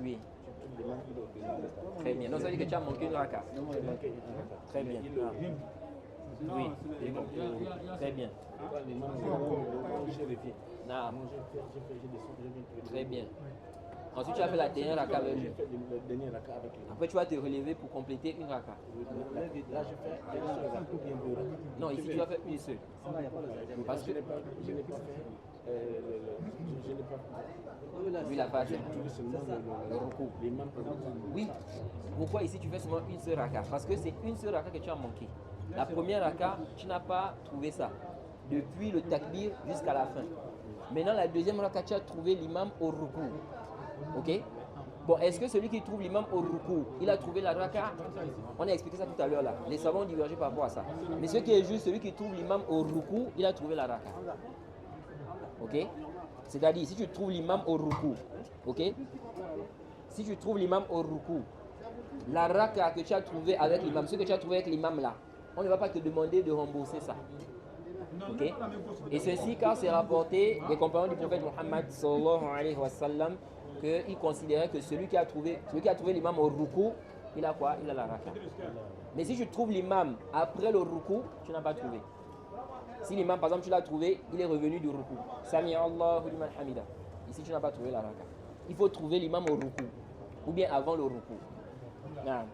B: Oui. Très bien. Donc ça veut dire que tu as manqué une raka. Très bien. Oui. Très bien. Non. Très bien. Ensuite, tu as fait la dernière raka avec lui. Après, tu vas te relever pour compléter une raka.
D: Là, je fais une seule raka.
B: Non, ici, tu vas faire une seule. Parce que
D: je n'ai pas fait Je n'ai pas
B: Vu la Fatiha.
D: J'ai trouvé seulement le recours. L'imam, par exemple.
B: Oui. Pourquoi ici tu fais seulement une seule raka? Parce que c'est une seule raka que tu as manqué. La première raka, tu n'as pas trouvé ça. Depuis le takbir jusqu'à la fin. Maintenant, la deuxième raka, tu as trouvé l'imam au ruku. Ok? Bon, est-ce que celui qui trouve l'imam au ruku, il a trouvé la raka? On a expliqué ça tout à l'heure là. Les savants ont divergé par rapport à ça. Mais ce qui est juste, celui qui trouve l'imam au ruku, il a trouvé la raka. Ok? C'est-à-dire, si tu trouves l'imam au ruku, ok? Si tu trouves l'imam au ruku, la raka que tu as trouvé avec l'imam, ce que tu as trouvé avec l'imam là, on ne va pas te demander de rembourser ça. Ok? Et ceci car c'est rapporté des compagnons du prophète Mohammed sallallahu alayhi wa sallam qu'il considérait que celui qui a trouvé l'imam au ruku, il a quoi? Il a la raka. Mais si tu trouves l'imam après le ruku, tu n'as pas trouvé. Si l'imam, par exemple, tu l'as trouvé, il est revenu du ruku. Sami Allahu liman hamida. Ici, tu n'as pas trouvé la raka. Il faut trouver l'imam au ruku. Ou bien avant le ruku. Non.